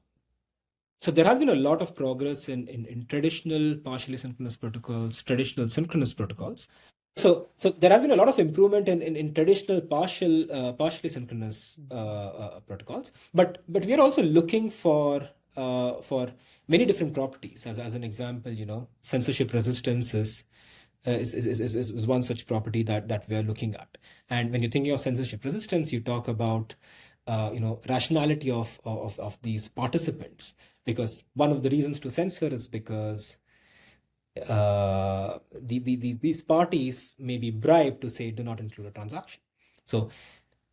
there has been a lot of progress in traditional partially synchronous protocols, traditional synchronous protocols. So there has been a lot of improvement in traditional partially synchronous protocols, but we are also looking for many different properties. As an example, censorship resistance is one such property that we are looking at. And when you're thinking of censorship resistance, you talk about rationality of these participants, because one of the reasons to censor is because these parties may be bribed to say do not include a transaction. So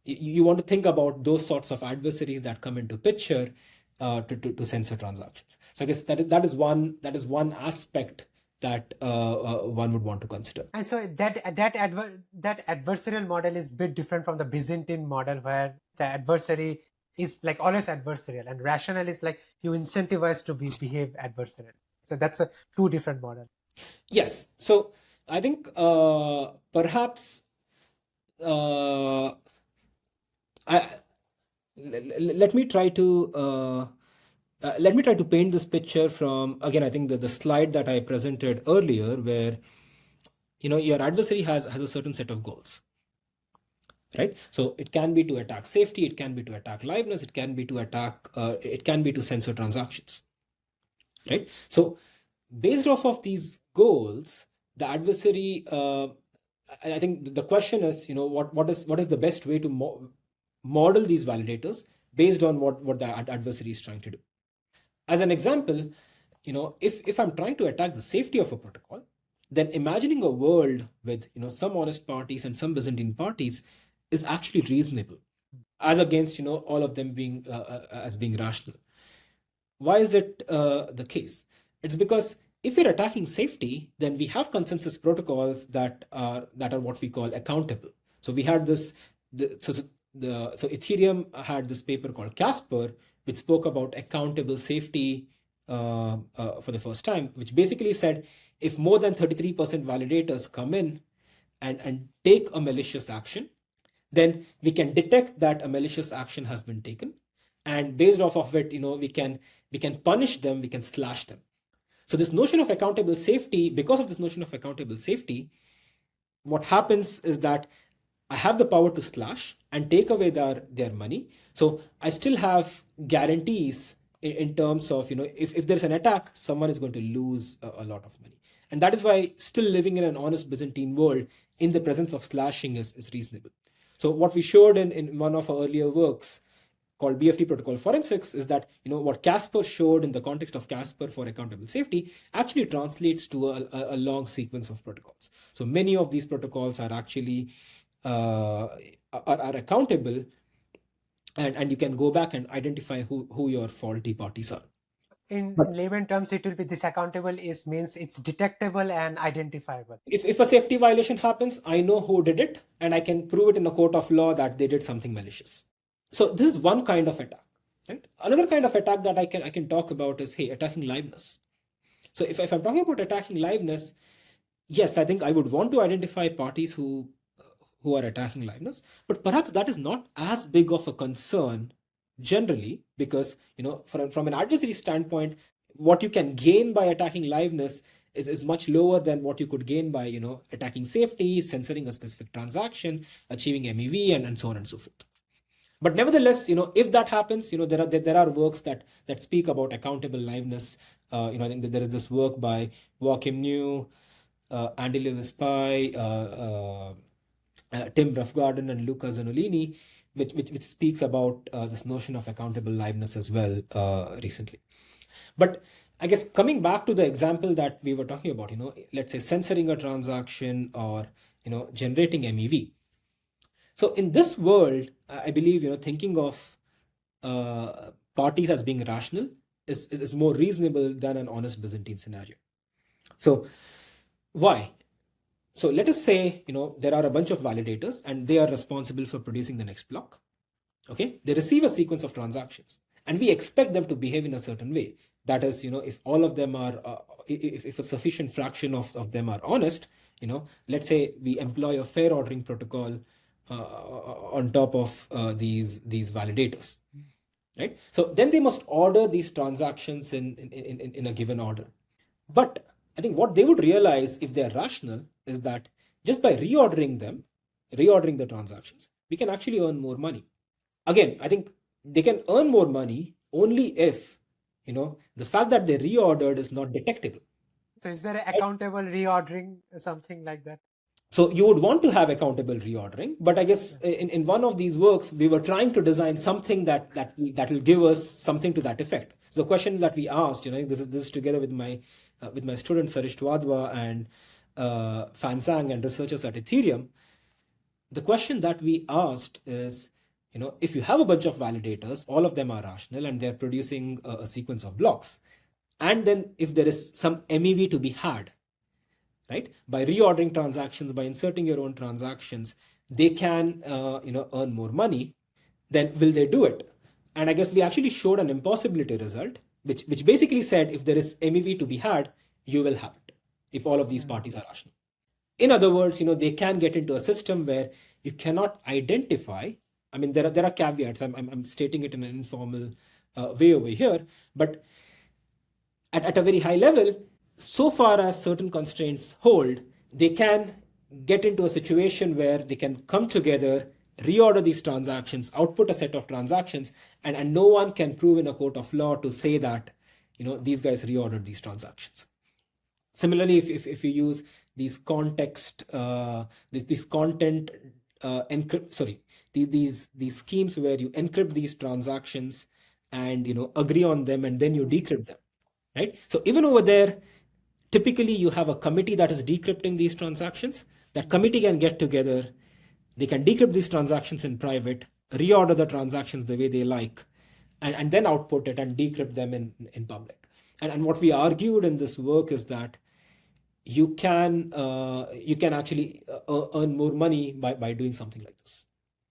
you want to think about those sorts of adversaries that come into picture to censor transactions. So I guess that is one aspect that one would want to consider. And so that adversarial model is a bit different from the Byzantine model, where the adversary is like always adversarial, and rational is like you incentivize to behave adversarial. So that's a two different model. Yes. So I think perhaps let me try to Let me try to paint this picture from, again, I think the slide that I presented earlier, where your adversary has a certain set of goals, right? So it can be to attack safety, it can be to attack liveness, it can be to censor transactions, right? So based off of these goals, the adversary, I think the question is, what is the best way to model these validators based on what the adversary is trying to do. As an example, if I'm trying to attack the safety of a protocol, then imagining a world with some honest parties and some Byzantine parties is actually reasonable, as against all of them being as being rational. Why is it the case? It's because if we're attacking safety, then we have consensus protocols that are what we call accountable. So we had this, so Ethereum had this paper called Casper, which spoke about accountable safety for the first time, which basically said if more than 33% validators come in and take a malicious action, then we can detect that a malicious action has been taken, and based off of it, we can punish them, we can slash them. So this notion of accountable safety, because of this notion of accountable safety, what happens is that I have the power to slash and take away their money. So I still have guarantees in terms of, if there's an attack, someone is going to lose a lot of money. And that is why still living in an honest Byzantine world in the presence of slashing is reasonable. So what we showed in one of our earlier works called BFT protocol forensics is that what Casper showed in the context of Casper for accountable safety actually translates to a long sequence of protocols. So many of these protocols are actually are accountable, and you can go back and identify who your faulty parties are. In layman terms, it will be this accountable means it's detectable and identifiable. If a safety violation happens, I know who did it, and I can prove it in a court of law that they did something malicious. So this is one kind of attack, right? Another kind of attack that I can talk about is, attacking liveness. So if I'm talking about attacking liveness, yes, I think I would want to identify parties who are attacking liveness, but perhaps that is not as big of a concern generally, because from an adversary standpoint, what you can gain by attacking liveness is much lower than what you could gain by attacking safety, censoring a specific transaction, achieving MEV, and so on and so forth. But nevertheless, if that happens, there are works that speak about accountable liveness. I think that there is this work by Joachim New, Andy Lewis Pye, Tim Roughgarden, and Luca Zanolini, which speaks about this notion of accountable liveness as well recently. But I guess coming back to the example that we were talking about, let's say censoring a transaction or generating MEV. So in this world, I believe thinking of parties as being rational is more reasonable than an honest Byzantine scenario. So why? So let us say there are a bunch of validators and they are responsible for producing the next block. Okay, they receive a sequence of transactions, and we expect them to behave in a certain way. That is, if all of them are, if a sufficient fraction of them are honest, let's say we employ a fair ordering protocol on top of these validators, right? So then they must order these transactions in a given order. But I think what they would realize if they're rational is that just by reordering the transactions, we can actually earn more money. Again, I think they can earn more money only if the fact that they reordered is not detectable. So is there an accountable reordering, something like that? So you would want to have accountable reordering, but I guess in one of these works, we were trying to design something that will give us something to that effect. So the question that we asked, this is together with my student Sarish Twadwa and Fan Zhang and researchers at Ethereum. The question that we asked is, if you have a bunch of validators, all of them are rational and they're producing a sequence of blocks, and then if there is some MEV to be had, right, by reordering transactions, by inserting your own transactions, they can earn more money, then will they do it? And I guess we actually showed an impossibility result, which basically said if there is MEV to be had, you will have it, if all of these parties are rational. In other words, they can get into a system where you cannot identify. I mean, there are caveats. I'm stating it in an informal way over here. But at a very high level, so far as certain constraints hold, they can get into a situation where they can come together, reorder these transactions, output a set of transactions, and no one can prove in a court of law to say that these guys reordered these transactions. Similarly, if you use these context, these content these schemes where you encrypt these transactions and agree on them and then you decrypt them, right? So even over there, typically you have a committee that is decrypting these transactions. That committee can get together, they can decrypt these transactions in private, reorder the transactions the way they like, and then output it and decrypt them in public. And what we argued in this work is that you can actually earn more money by doing something like this.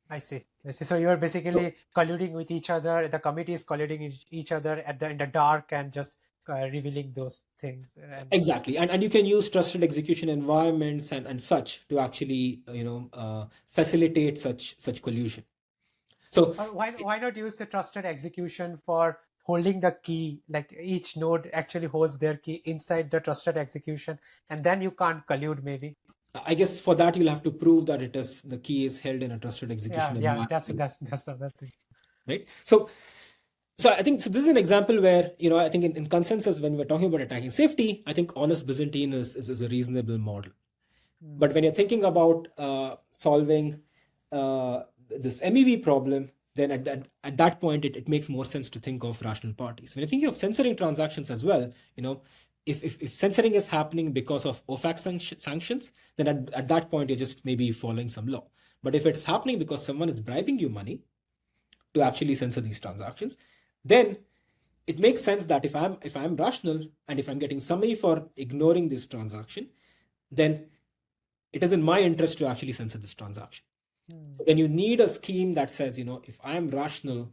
I see. So you're basically colluding with each other. The committee is colluding with each other in the dark and just revealing those things. Exactly, and you can use trusted execution environments and such to actually facilitate such collusion. So why not use the trusted execution for holding the key? Like each node actually holds their key inside the trusted execution, and then you can't collude maybe. I guess for that you'll have to prove that the key is held in a trusted execution environment. That's the other thing, right? So I think this is an example where I think in consensus, when we're talking about attacking safety, I think honest Byzantine is a reasonable model. But when you're thinking about solving this MEV problem, then at that point it makes more sense to think of rational parties. When you're thinking of censoring transactions as well, if censoring is happening because of OFAC sanctions, then at that point you're just maybe following some law. But if it's happening because someone is bribing you money to actually censor these transactions, then it makes sense that if I'm rational and if I'm getting somebody for ignoring this transaction, then it is in my interest to actually censor this transaction. So then you need a scheme that says, if I am rational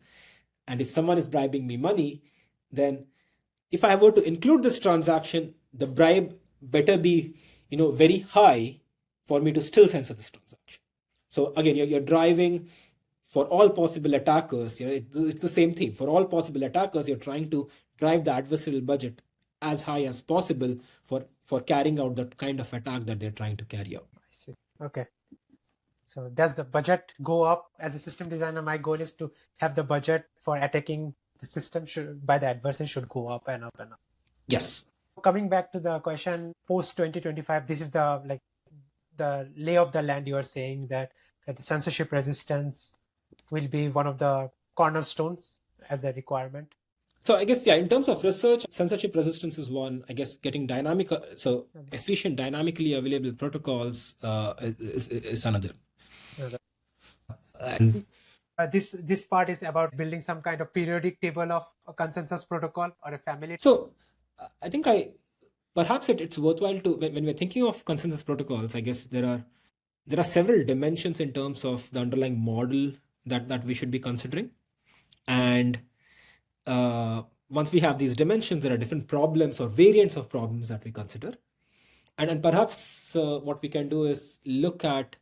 and if someone is bribing me money, then if I were to include this transaction, the bribe better be, very high for me to still censor this transaction. So again, you're driving for all possible attackers. It's the same thing. For all possible attackers, you're trying to drive the adversarial budget as high as possible for carrying out the kind of attack that they're trying to carry out. I see. Okay. So does the budget go up? As a system designer, my goal is to have the budget for attacking the system by the adversary should go up and up and up. Yes. Coming back to the question, post 2025, this is the lay of the land. You are saying that the censorship resistance will be one of the cornerstones as a requirement. So I guess, in terms of research, censorship resistance is one. I guess getting efficient, dynamically available protocols is another. And this part is about building some kind of periodic table of a consensus protocol or a family. So I think perhaps it's worthwhile to, when we're thinking of consensus protocols, I guess there are several dimensions in terms of the underlying model that we should be considering. And once we have these dimensions, there are different problems or variants of problems that we consider. And perhaps what we can do is look at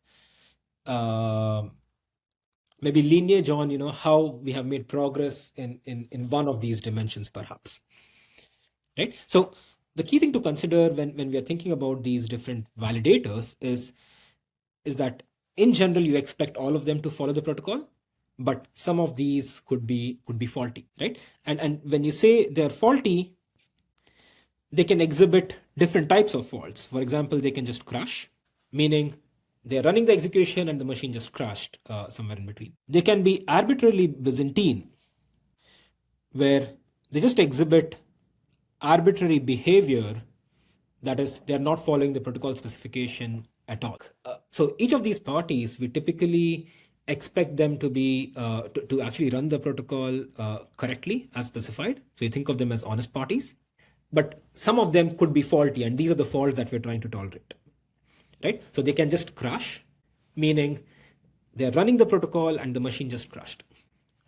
maybe lineage on, how we have made progress in one of these dimensions, perhaps. Right? So the key thing to consider when we are thinking about these different validators is that in general, you expect all of them to follow the protocol, but some of these could be faulty, right? And when you say they're faulty, they can exhibit different types of faults. For example, they can just crash, meaning they're running the execution and the machine just crashed somewhere in between. They can be arbitrarily Byzantine, where they just exhibit arbitrary behavior, that is, they're not following the protocol specification at all. So each of these parties, we typically expect them to be to actually run the protocol correctly as specified. So you think of them as honest parties, but some of them could be faulty, and these are the faults that we're trying to tolerate, right? So they can just crash, meaning they're running the protocol and the machine just crashed.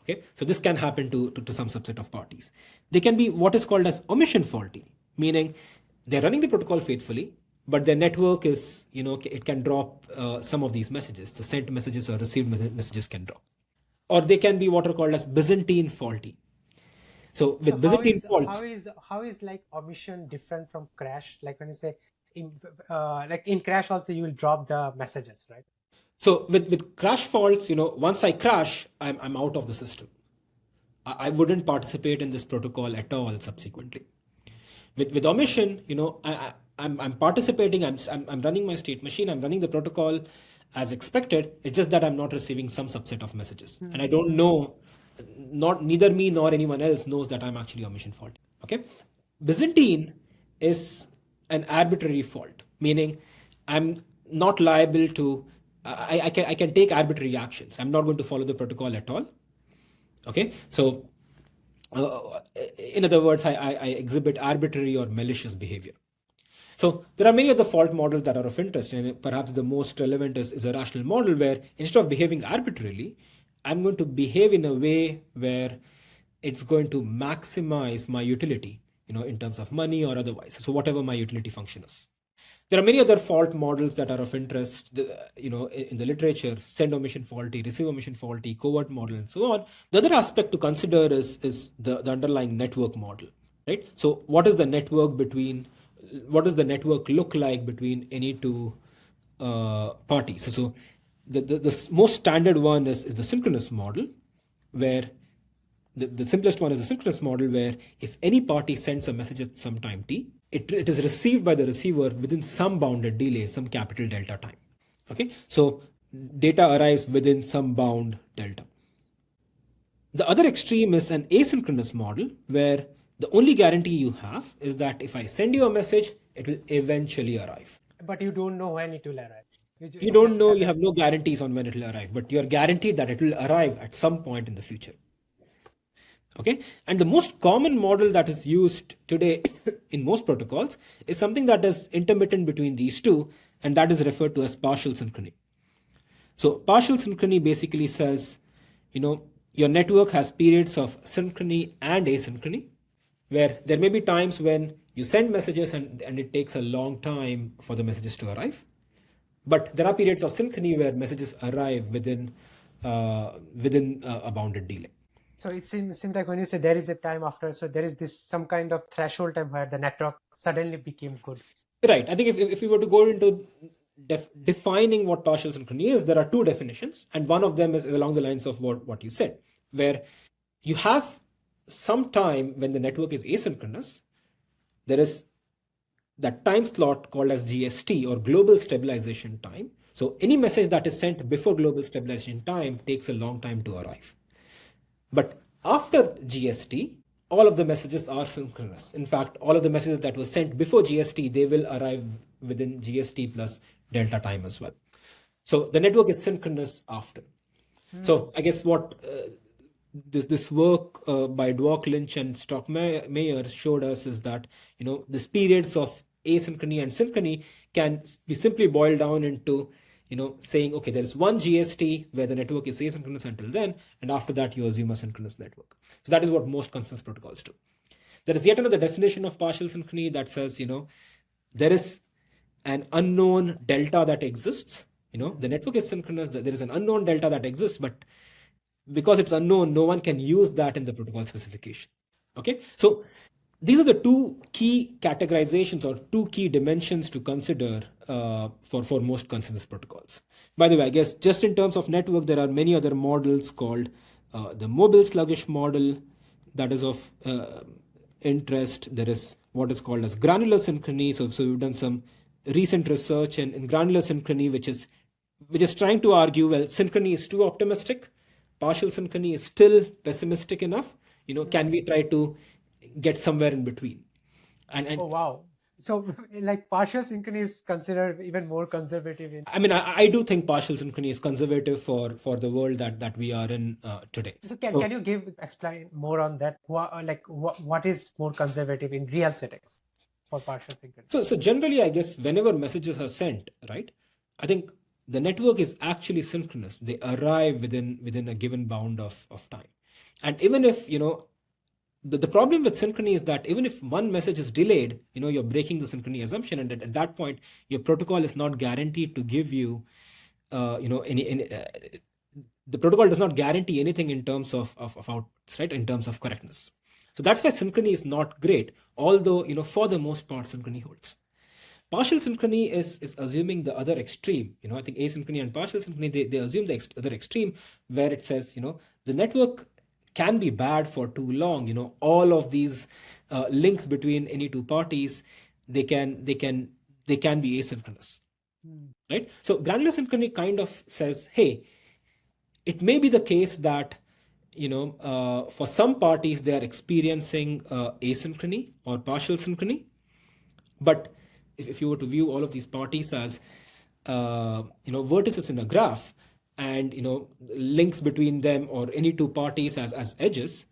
Okay, so this can happen to some subset of parties. They can be what is called as omission faulty, meaning they're running the protocol faithfully, but their network is, it can drop some of these messages. The sent messages or received messages can drop. Or they can be what are called as Byzantine faulty, So So with Byzantine faults, how is like omission different from crash? Like when you say in like in crash also you will drop the messages, right? so with crash faults, once I crash, I'm out of the system. I wouldn't participate in this protocol at all subsequently. With omission, I'm participating. I'm running my state machine. I'm running the protocol as expected. It's just that I'm not receiving some subset of messages, and I don't know. Not neither me nor anyone else knows that I'm actually omission fault. Okay, Byzantine is an arbitrary fault, meaning I'm not liable to. I can take arbitrary actions. I'm not going to follow the protocol at all. Okay, so in other words, I exhibit arbitrary or malicious behavior. So there are many other fault models that are of interest, and perhaps the most relevant is a rational model where instead of behaving arbitrarily, I'm going to behave in a way where it's going to maximize my utility, in terms of money or otherwise. So whatever my utility function is. There are many other fault models that are of interest, in the literature: send omission faulty, receive omission faulty, covert model, and so on. The other aspect to consider is the underlying network model, right? So what does the network look like between any two parties? So the most standard one is the synchronous model, where the simplest one is the synchronous model, where if any party sends a message at some time t, it is received by the receiver within some bounded delay, some capital delta time. Okay, so data arrives within some bound delta. The other extreme is an asynchronous model, where the only guarantee you have is that if I send you a message, it will eventually arrive. But you don't know when it will arrive. You don't know, you have no guarantees on when it will arrive, but you're guaranteed that it will arrive at some point in the future. Okay, and the most common model that is used today in most protocols is something that is intermittent between these two, and that is referred to as partial synchrony. So partial synchrony basically says, your network has periods of synchrony and asynchrony, where there may be times when you send messages and it takes a long time for the messages to arrive. But there are periods of synchrony where messages arrive within a bounded delay. So it seems like when you say there is a time after, so there is this some kind of threshold time where the network suddenly became good. Right. I think if we were to go into defining what partial synchrony is, there are two definitions, and one of them is along the lines of what you said, where you have some time when the network is asynchronous. There is that time slot called as GST, or global stabilization time. So any message that is sent before global stabilization time takes a long time to arrive. But after GST, all of the messages are synchronous. In fact, all of the messages that were sent before GST, they will arrive within GST plus delta time as well. So the network is synchronous after. So I guess what this work by Dwork, Lynch, and Stockmayer showed us is that these periods of asynchrony and synchrony can be simply boiled down into saying, okay, there is one GST where the network is asynchronous until then, and after that you assume a synchronous network. So that is what most consensus protocols do. There is yet another definition of partial synchrony that says, there is an unknown delta that exists. The network is synchronous, there is an unknown delta that exists, but because it's unknown, no one can use that in the protocol specification. Okay, so these are the two key categorizations or two key dimensions to consider for most consensus protocols. By the way, I guess just in terms of network, there are many other models called the mobile sluggish model that is of interest. There is what is called as granular synchrony. So we've done some recent research in granular synchrony, which is trying to argue, well, synchrony is too optimistic, partial synchrony is still pessimistic enough. Can we try to get somewhere in between? And oh wow! So like partial synchrony is considered even more conservative. I do think partial synchrony is conservative for the world that we are in today. So can you explain more on that? What is more conservative in real settings for partial synchrony? So generally, I guess whenever messages are sent, right, I think the network is actually synchronous. They arrive within a given bound of time. And even if, the problem with synchrony is that even if one message is delayed, you're breaking the synchrony assumption. And at that point, your protocol is not guaranteed to give you, the protocol does not guarantee anything in terms of outputs, right? In terms of correctness. So that's why synchrony is not great, although, for the most part, synchrony holds. Partial synchrony is assuming the other extreme. I think asynchrony and partial synchrony, they assume the other extreme, where it says, the network can be bad for too long. All of these links between any two parties, they can be asynchronous, right? So granular synchrony kind of says, hey, it may be the case that for some parties they are experiencing asynchrony or partial synchrony, but if you were to view all of these parties as vertices in a graph, and links between them or any two parties as edges,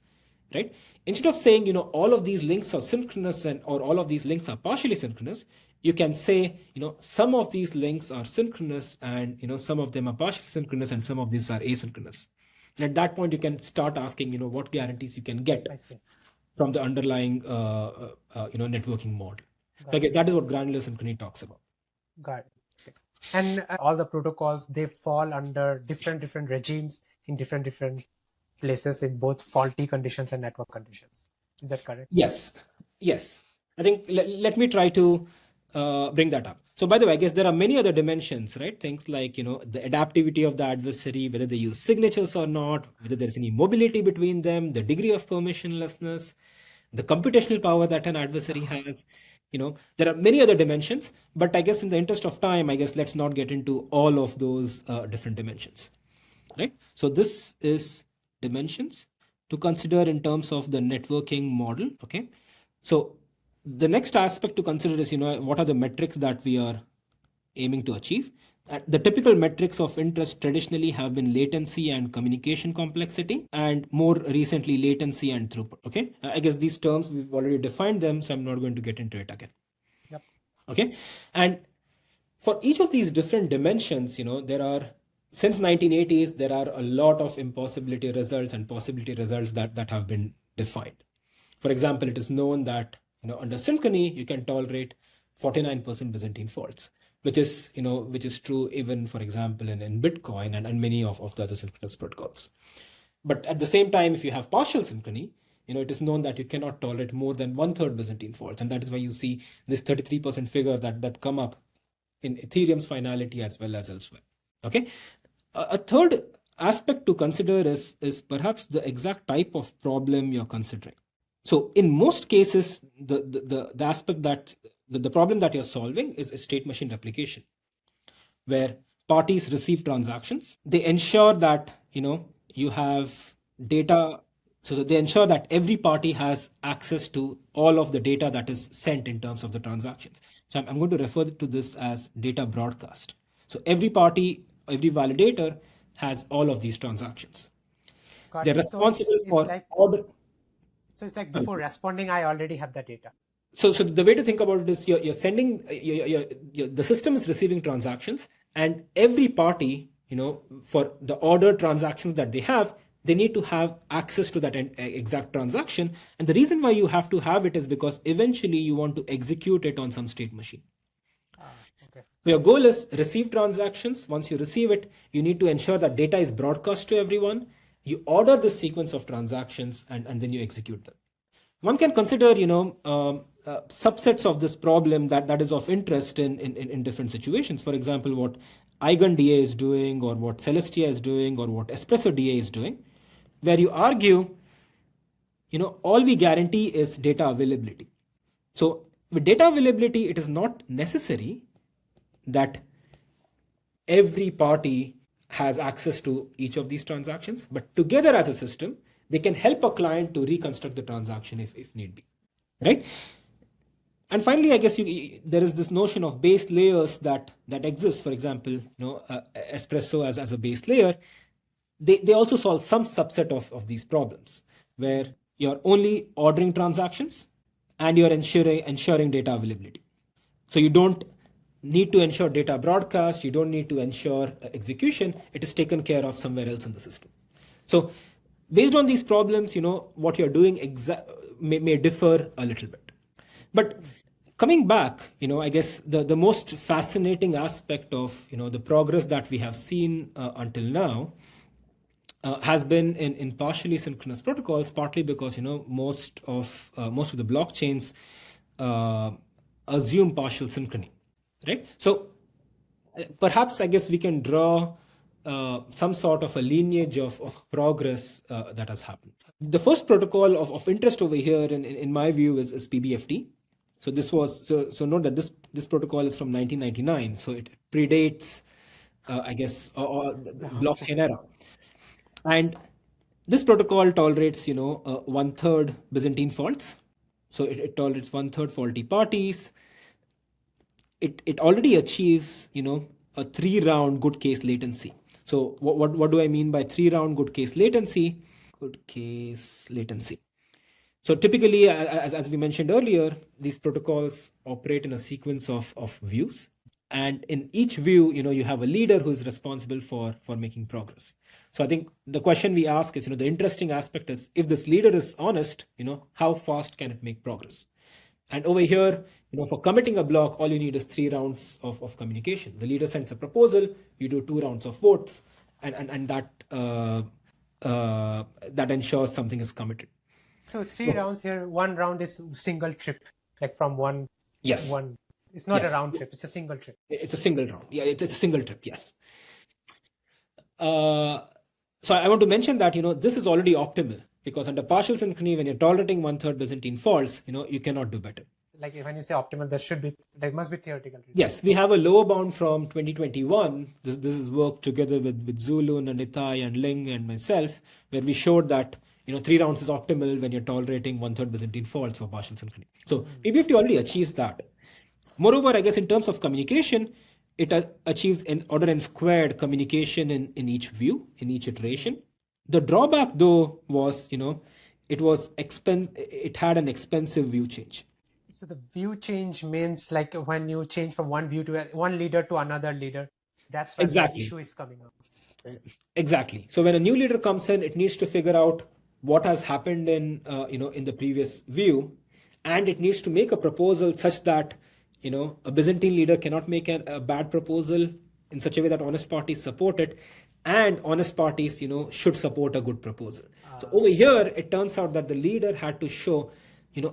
right? Instead of saying all of these links are synchronous or all of these links are partially synchronous, you can say some of these links are synchronous and some of them are partially synchronous and some of these are asynchronous. And at that point you can start asking what guarantees you can get from the underlying networking model. So I guess that is what granular synchrony talks about. Got it. Okay. And all the protocols, they fall under different regimes in different places in both faulty conditions and network conditions. Is that correct? Yes. I think let me try to bring that up. So by the way, I guess there are many other dimensions, right? Things like, the adaptivity of the adversary, whether they use signatures or not, whether there's any mobility between them, the degree of permissionlessness, the computational power that an adversary has. There are many other dimensions, but I guess in the interest of time, let's not get into all of those different dimensions, right? So this is dimensions to consider in terms of the networking model, okay? So the next aspect to consider is, what are the metrics that we are aiming to achieve? The typical metrics of interest traditionally have been latency and communication complexity, and more recently latency and throughput. Okay, I guess these terms we've already defined them, so I'm not going to get into it again. Yep. Okay, and for each of these different dimensions, there are, since 1980s, there are a lot of impossibility results and possibility results that have been defined. For example, it is known that under synchrony you can tolerate 49% Byzantine faults, which is true even, for example, in Bitcoin and many of the other synchronous protocols. But at the same time, if you have partial synchrony, it is known that you cannot tolerate more than 1/3 Byzantine faults, and that is why you see this 33% figure that come up in Ethereum's finality as well as elsewhere. Okay, a third aspect to consider is perhaps the exact type of problem you're considering. So in most cases, the aspect that the problem that you're solving is a state machine replication, where parties receive transactions. They ensure that you have data, so they ensure that every party has access to all of the data that is sent in terms of the transactions. So I'm going to refer to this as data broadcast. So every party, every validator has all of these transactions. They're responsible for order. So it's like before responding, I already have the data. So the way to think about it is you're sending, the system is receiving transactions, and every party, for the ordered transactions that they have, they need to have access to that exact transaction. And the reason why you have to have it is because eventually you want to execute it on some state machine. Okay. So your goal is receive transactions. Once you receive it, you need to ensure that data is broadcast to everyone. You order this sequence of transactions and then you execute them. One can consider, subsets of this problem that is of interest in different situations. For example, what EigenDA is doing, or what Celestia is doing, or what Espresso DA is doing, where you argue, all we guarantee is data availability. So with data availability, it is not necessary that every party has access to each of these transactions, but together as a system, they can help a client to reconstruct the transaction if need be, right? And finally, I guess there is this notion of base layers that exists. For example, Espresso as a base layer, they also solve some subset of these problems, where you're only ordering transactions and you're ensuring data availability. So you don't need to ensure data broadcast, you don't need to ensure execution, it is taken care of somewhere else in the system. So based on these problems, what you're doing may differ a little bit. But coming back, I guess the most fascinating aspect of the progress that we have seen until now has been in partially synchronous protocols, partly because most of the blockchains assume partial synchrony, right? So perhaps I guess we can draw some sort of a lineage of progress that has happened. The first protocol of interest over here, in my view, is PBFT. So this was so note that this protocol is from 1999, so it predates, I guess, the blockchain era. And this protocol tolerates, 1/3 Byzantine faults. So it tolerates 1/3 faulty parties. It already achieves, a 3-round good case latency. So what do I mean by 3-round good case latency? Good case latency. So typically, as we mentioned earlier, these protocols operate in a sequence of views. And in each view, you have a leader who is responsible for making progress. So I think the question we ask is, the interesting aspect is, if this leader is honest, how fast can it make progress? And over here, for committing a block, all you need is 3 rounds of communication. The leader sends a proposal, you do 2 rounds of votes, and that ensures something is committed. So 3 rounds here, 1 round is single trip, like from one. Yes. One. It's not a round trip, it's a single trip. It's a single round. Yeah, it's a single trip, yes. So I want to mention that, this is already optimal, because under partial synchrony, when you're tolerating 1/3 Byzantine faults, you cannot do better. Like when you say optimal, there must be theoretical reason. Yes, we have a lower bound from 2021. This is work together with Zulun and Itai and Ling and myself, where we showed that 3 rounds is optimal when you're tolerating 1/3 Byzantine faults for partial synchrony. So PBFT already achieves that. Moreover, I guess in terms of communication, it achieves an order n squared communication in each view, in each iteration. The drawback, though, was it had an expensive view change. So the view change means like when you change from one view to one leader to another leader. That's when the issue is coming up. Exactly. So when a new leader comes in, it needs to figure out what has happened in the previous view, and it needs to make a proposal such that a Byzantine leader cannot make a bad proposal in such a way that honest parties support it, and honest parties should support a good proposal. So over here, it turns out that the leader had to show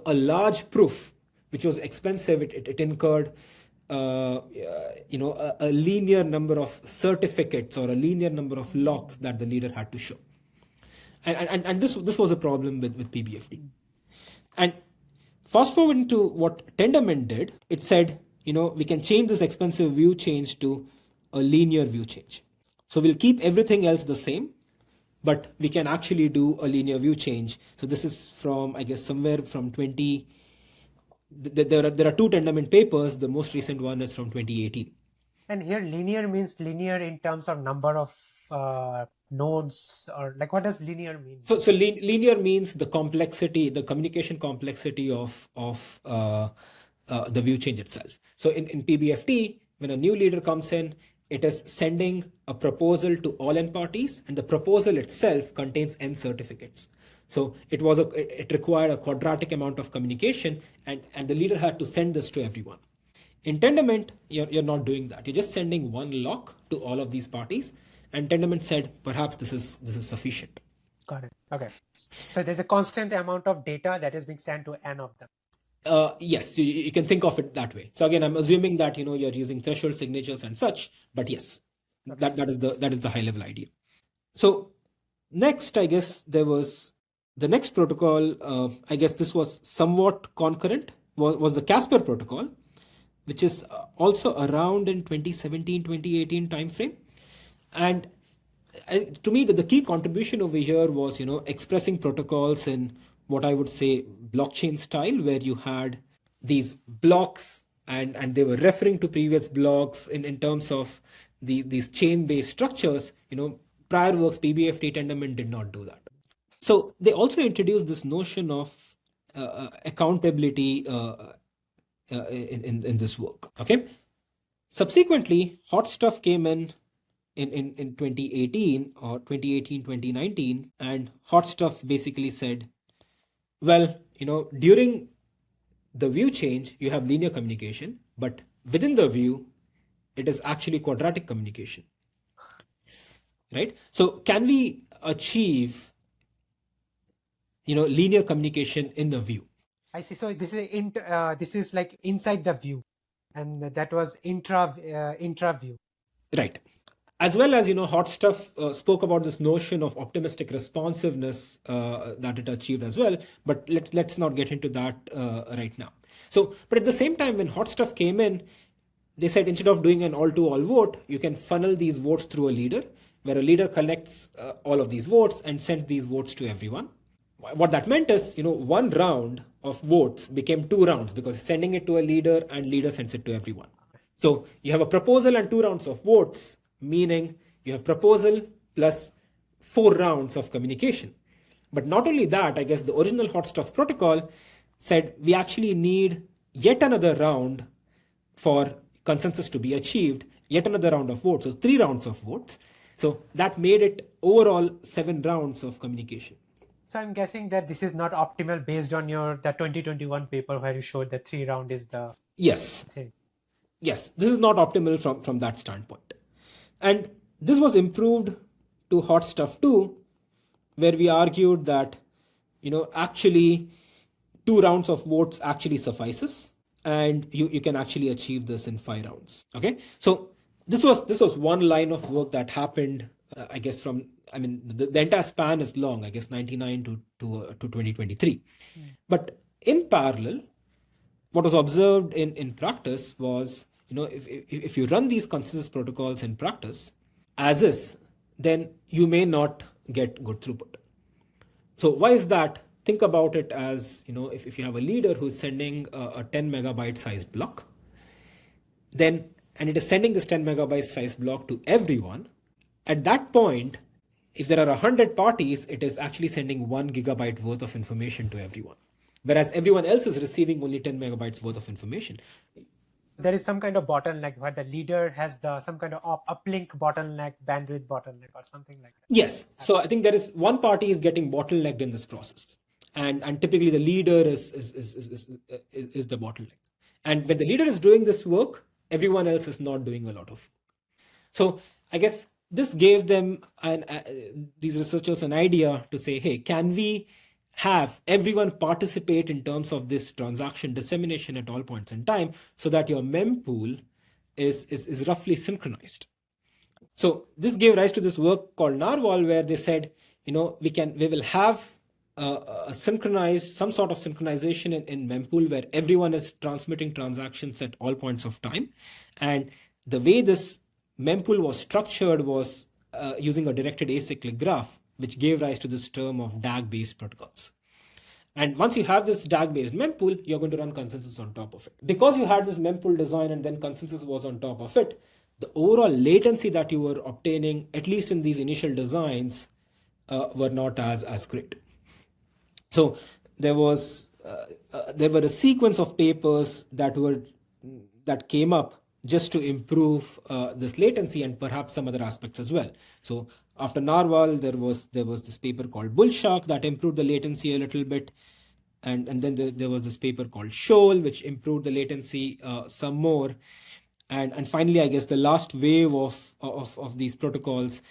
a large proof, which was expensive. It incurred a linear number of certificates or a linear number of locks that the leader had to show. And this was a problem with PBFT. And fast forward to what Tendermint did, it said, we can change this expensive view change to a linear view change. So we'll keep everything else the same, but we can actually do a linear view change. So this is from, I guess, somewhere from 20. There are 2 Tendermint papers. The most recent one is from 2018. And here linear means linear in terms of number of nodes, or like what does linear mean? So linear means the complexity, the communication complexity of the view change itself. So in PBFT, when a new leader comes in, it is sending a proposal to all n parties, and the proposal itself contains n certificates. So it required a quadratic amount of communication, and the leader had to send this to everyone. In Tendermint, you're not doing that. You're just sending one lock to all of these parties, and Tendermint said perhaps this is sufficient. Got it. Okay. So there's a constant amount of data that is being sent to n of them. Yes, you can think of it that way. So again, I'm assuming that you're using threshold signatures and such, but yes, okay. that is the high level idea. So next, I guess there was the next protocol. I guess this was somewhat concurrent. Was the Casper protocol, which is also around in 2017, 2018 timeframe. And to me, the key contribution over here was expressing protocols in what I would say blockchain style, where you had these blocks and they were referring to previous blocks in terms of these chain-based structures. Prior works, PBFT, Tendermint did not do that. So they also introduced this notion of accountability in this work. Okay. Subsequently, hot stuff came in 2018 or 2018, 2019, and hot stuff basically said, well, during the view change, you have linear communication, but within the view, it is actually quadratic communication, right? So can we achieve, linear communication in the view. I see. So this is like inside the view, and that was intra view. Right. As well as, Hot Stuff spoke about this notion of optimistic responsiveness that it achieved as well. But let's not get into that right now. So, but at the same time, when Hot Stuff came in, they said instead of doing an all-to-all vote, you can funnel these votes through a leader, where a leader collects all of these votes and sends these votes to everyone. What that meant is, one round of votes became 2 rounds because sending it to a leader and leader sends it to everyone. So you have a proposal and 2 rounds of votes, meaning you have proposal plus 4 rounds of communication. But not only that, I guess the original Hot Stuff protocol said we actually need yet another round for consensus to be achieved, yet another round of votes, so 3 rounds of votes. So that made it overall 7 rounds of communication. So I'm guessing that this is not optimal based on the 2021 paper where you showed the 3 round is the Yes. thing. Yes, this is not optimal from that standpoint. And this was improved to Hot Stuff 2, where we argued that, actually 2 rounds of votes actually suffices, and you can actually achieve this in 5 rounds. Okay, so this was one line of work that happened, I guess the entire span is long, I guess 99 to 2023. But in parallel, what was observed in practice was, if you run these consensus protocols in practice as is, then you may not get good throughput. So why is that? Think about it as, if you have a leader who's sending a 10 megabyte sized block, and it is sending this 10 megabyte sized block to everyone, at that point, if there are 100 parties, it is actually sending 1 gigabyte worth of information to everyone, whereas everyone else is receiving only 10 megabytes worth of information. There is some kind of bottleneck where the leader has some kind of uplink bottleneck, bandwidth bottleneck, or something like that. Yes. So I think there is one party is getting bottlenecked in this process, and typically the leader is the bottleneck. And when the leader is doing this work, everyone else is not doing a lot of work. So I guess this gave them these researchers an idea to say, hey, can we have everyone participate in terms of this transaction dissemination at all points in time so that your mempool is roughly synchronized. So this gave rise to this work called Narwhal, where they said, we will have some sort of synchronization in mempool where everyone is transmitting transactions at all points of time. And the way this mempool was structured was using a directed acyclic graph, which gave rise to this term of DAG-based protocols. And once you have this DAG-based mempool, you're going to run consensus on top of it. Because you had this mempool design and then consensus was on top of it, the overall latency that you were obtaining, at least in these initial designs, were not as great. So there were a sequence of papers that came up just to improve this latency and perhaps some other aspects as well. So after Narwhal, there was this paper called Bullshark that improved the latency a little bit, and then there was this paper called Shoal, which improved the latency some more, and finally, I guess the last wave of these protocols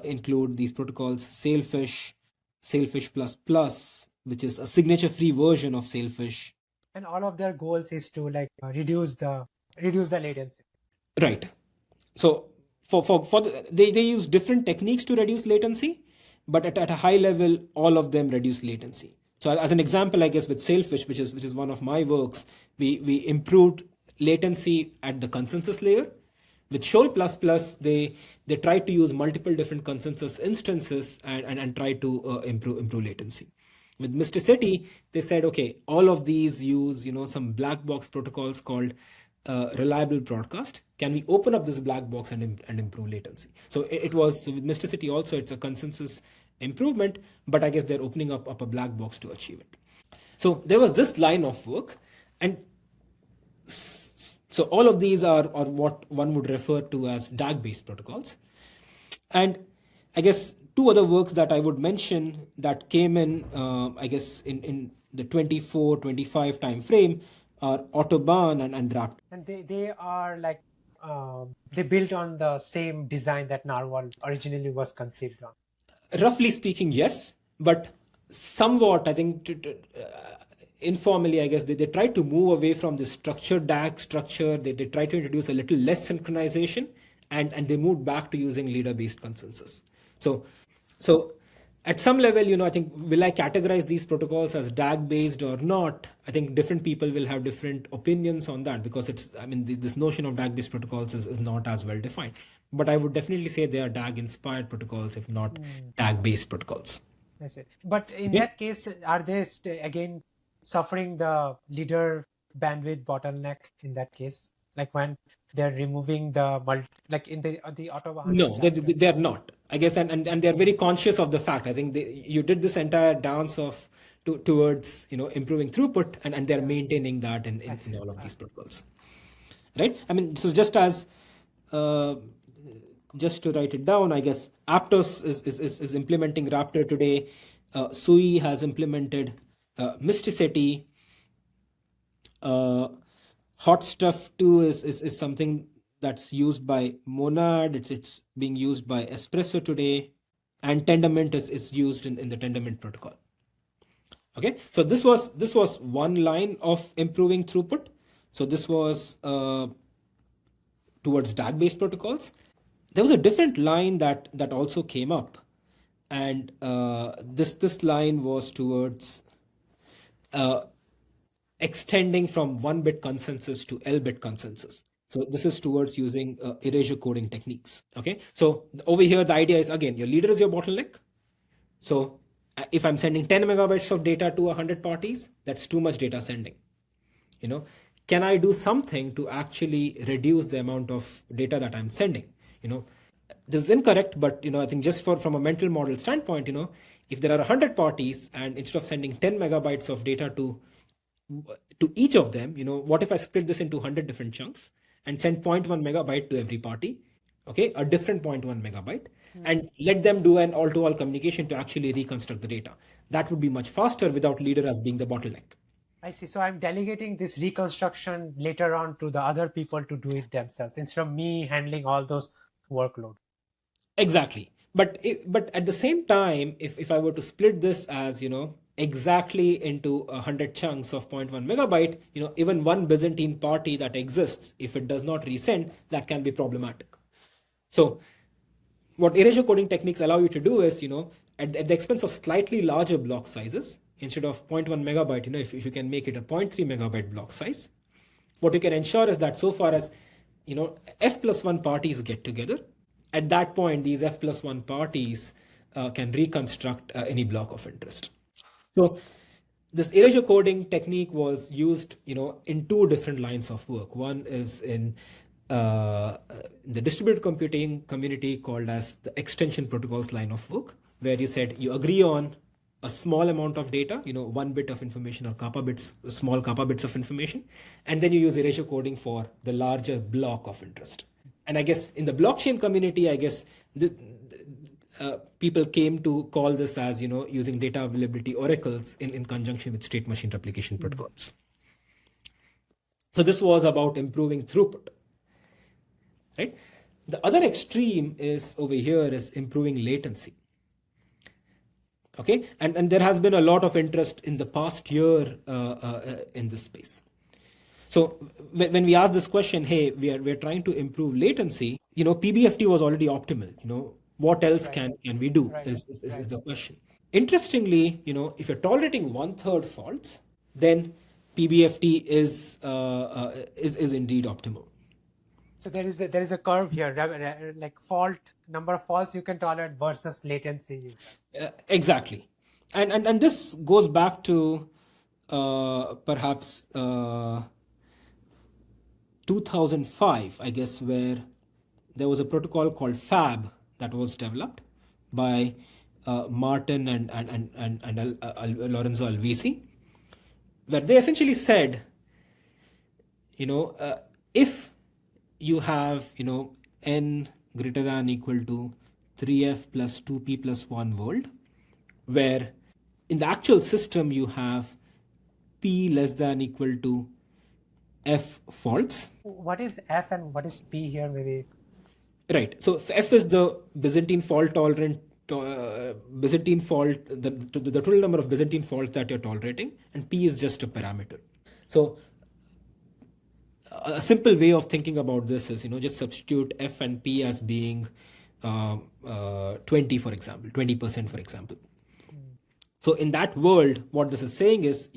include these protocols Sailfish plus, which is a signature-free version of Sailfish. And all of their goals is to reduce the latency. Right. So they use different techniques to reduce latency, but at a high level, all of them reduce latency. So as an example, I guess with Sailfish, which is one of my works, we improved latency at the consensus layer. With Shoal++, they tried to use multiple different consensus instances and try to improve latency. With Mysticity, they said, okay, all of these use some black box protocols called reliable broadcast. Can we open up this black box and improve latency? So with Mysticity also, it's a consensus improvement, but I guess they're opening up a black box to achieve it. So there was this line of work, and so all of these are what one would refer to as DAG-based protocols. And I guess two other works that I would mention that came in, I guess, in the 24-25 time frame are Autobahn and Raptor. And they are they built on the same design that Narwhal originally was conceived on. Roughly speaking, yes, but somewhat, I think, informally, I guess, they try to move away from the structured DAG structure. They try to introduce a little less synchronization, and they moved back to using leader-based consensus. So at some level, I think, will I categorize these protocols as DAG-based or not? I think different people will have different opinions on that, because this notion of DAG-based protocols is not as well defined. But I would definitely say they are DAG-inspired protocols, if not DAG-based protocols. I see. But in Okay. that case, are they again suffering the leader bandwidth bottleneck in that case? Like when they're removing the like in the auto 100 No, platform. they are not, I guess, and they're very conscious of the fact. I think you did this entire dance of towards improving throughput, and they're maintaining that in, I in, in see. all of these protocols, right? I mean, so uh, just to write it down, I guess Aptos is implementing Raptor today. Sui has implemented Mysticity. Hot stuff too is something that's used by Monad. It's being used by Espresso today, and Tendermint is used in the Tendermint protocol. Okay, so this was one line of improving throughput. So this was towards DAG-based protocols. There was a different line that also came up, and this line was towards extending from 1-bit consensus to L-bit consensus. So this is towards using erasure coding techniques. Okay, so over here the idea is, again, your leader is your bottleneck. So if I'm sending 10 megabytes of data to 100 parties, that's too much data sending. Can I do something to actually reduce the amount of data that I'm sending? This is incorrect, but I think just from a mental model standpoint, if there are 100 parties, and instead of sending 10 megabytes of data to each of them, what if I split this into 100 different chunks and send 0.1 megabyte to every party? Okay, a different 0.1 megabyte, and let them do an all-to-all communication to actually reconstruct the data. That would be much faster without leader as being the bottleneck. I see. So I'm delegating this reconstruction later on to the other people to do it themselves instead of me handling all those workload. Exactly. But at the same time, if I were to split this as exactly into 100 chunks of 0.1 megabyte, even one Byzantine party that exists, if it does not resend, that can be problematic. So what erasure coding techniques allow you to do is, at the expense of slightly larger block sizes, instead of 0.1 megabyte, if you can make it a 0.3 megabyte block size, what you can ensure is that so far as f+1 parties get together, at that point these f+1 parties can reconstruct any block of interest. So this erasure coding technique was used in two different lines of work. One is in the distributed computing community, called as the extension protocols line of work, where you said you agree on a small amount of data, 1 bit of information, or kappa bits, small kappa bits of information, and then you use erasure coding for the larger block of interest. And I guess in the blockchain community, I guess people came to call this as using data availability oracles in conjunction with state machine replication protocols. So this was about improving throughput, right? The other extreme is over here is improving latency. Okay, and there has been a lot of interest in the past year in this space. So when we ask this question, hey, we're trying to improve latency, PBFT was already optimal. What else can we do is the question. Interestingly, if you're tolerating 1/3 faults, then PBFT is indeed optimal. So there is a curve here, like fault number of faults you can tolerate versus latency. Exactly, and this goes back to perhaps 2005, I guess, where there was a protocol called Fab that was developed by Martin and Lorenzo Alvisi, where they essentially said, if you have n greater than equal to 3f plus 2p plus 1 world, where in the actual system you have p less than equal to f faults. What is F and what is P here, maybe? Right. So f is the Byzantine fault tolerant Byzantine fault, the total number of Byzantine faults that you're tolerating, and P is just a parameter. So a simple way of thinking about this is, just substitute F and P as being 20, for example, 20%, for example. So in that world, what this is saying is,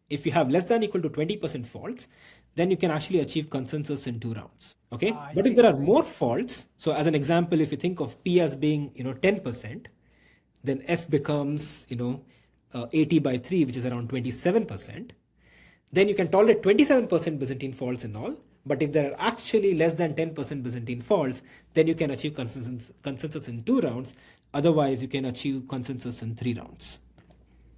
if you have less than equal to 20% faults, then you can actually achieve consensus in 2 rounds. Okay. But if there are more faults, so as an example, if you think of P as being, 10%, then F becomes, 80 by 3, which is around 27%. Then you can tolerate 27% Byzantine faults in all. But if there are actually less than 10% Byzantine faults, then you can achieve consensus in 2 rounds. Otherwise, you can achieve consensus in 3 rounds.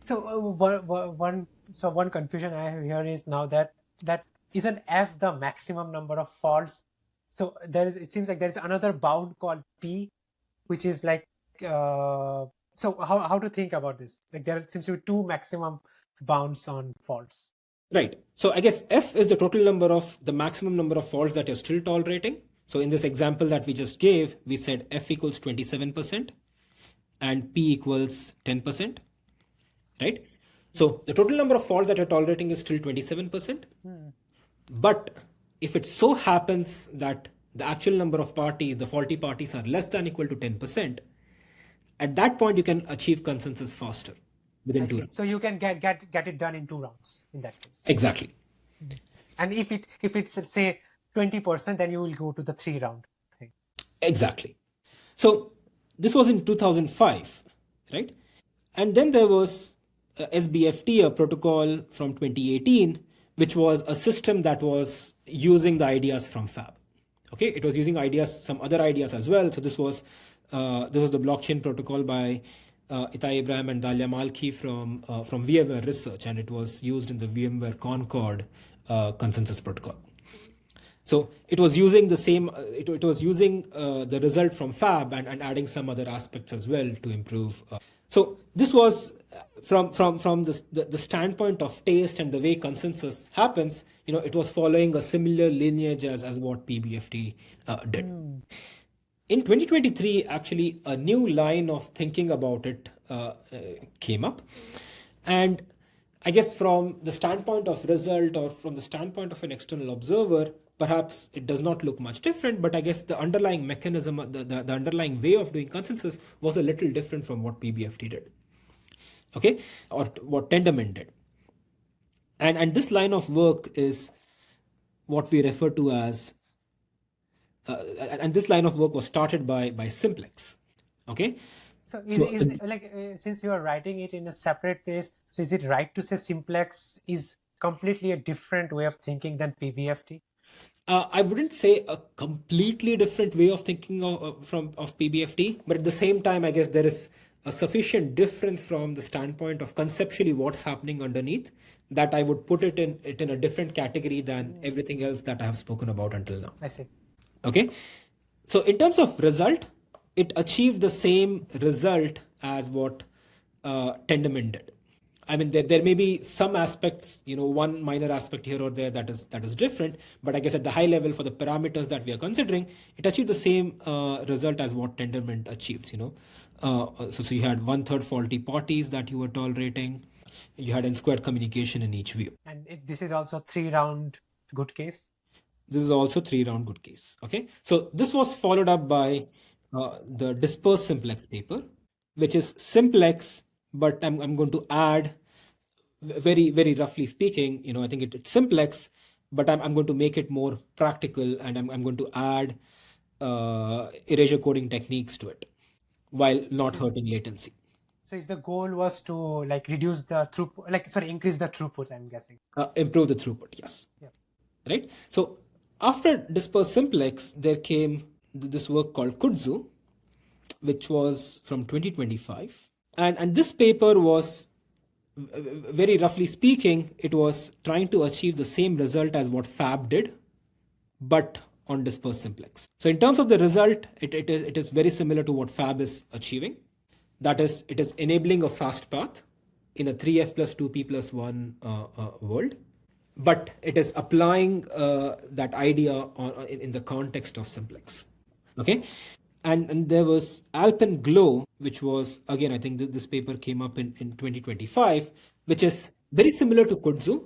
So one confusion I have here is now that isn't F the maximum number of faults? So it seems like there is another bound called P, which is like so how to think about this? Like there seems to be 2 maximum bounds on faults. Right. So I guess F is the maximum number of faults that you're still tolerating. So in this example that we just gave, we said F equals 27% and P equals 10%. Right? So the total number of faults that you're tolerating is still 27%. But if it so happens that the actual number of parties, the faulty parties, are less than equal to 10%, at that point you can achieve consensus faster within 2 rounds. So you can get it done in 2 rounds in that case. Exactly. And if it's say 20%, then you will go to the 3 round thing. Exactly. So this was in 2005, right? And then there was SBFT, a protocol from 2018, which was a system that was using the ideas from Fab. Okay, it was using some other ideas as well. So this was the blockchain protocol by Itai Ibrahim and Dalia Malki from VMware Research, and it was used in the VMware Concord consensus protocol. So it was using the same. It was using the result from Fab and adding some other aspects as well to improve. So this was from the standpoint of taste and the way consensus happens. It was following a similar lineage as what PBFT did. In 2023, actually, a new line of thinking about it came up, and I guess from the standpoint of result or from the standpoint of an external observer, perhaps it does not look much different, but I guess the underlying mechanism, the underlying way of doing consensus was a little different from what PBFT did, okay, or what Tendermint did. And this line of work is what we refer to as, and this line of work was started by Simplex, okay. So since you are writing it in a separate place, so is it right to say Simplex is completely a different way of thinking than PBFT? I wouldn't say a completely different way of thinking of PBFT, but at the same time, I guess there is a sufficient difference from the standpoint of conceptually what's happening underneath that I would put it in a different category than everything else that I have spoken about until now. I see. Okay, so in terms of result, it achieved the same result as what Tendermint did. I mean, there may be some aspects, one minor aspect here or there that is different, but I guess at the high level for the parameters that we are considering, it achieved the same result as what Tendermint achieved. So you had 1/3 faulty parties that you were tolerating. You had n-squared communication in each view. And this is also 3-round good case. This is also 3-round good case. Okay, so this was followed up by the dispersed simplex paper, which is simplex, but I'm going to add, very, very roughly speaking, I think it's simplex, but I'm going to make it more practical, and I'm going to add erasure coding techniques to it while not hurting latency. So the goal was to reduce the throughput, increase the throughput, I'm guessing. Improve the throughput, yes. Yeah. Right. So after dispersed simplex, there came this work called Kudzu, which was from 2025. And this paper was, very roughly speaking, it was trying to achieve the same result as what Fab did, but on dispersed simplex. So in terms of the result, it is very similar to what Fab is achieving. That is, it is enabling a fast path in a 3f plus 2p plus 1 world, but it is applying that idea in the context of simplex. Okay. And there was Alpenglow, which was, again, I think this paper came up in 2025, which is very similar to Kudzu,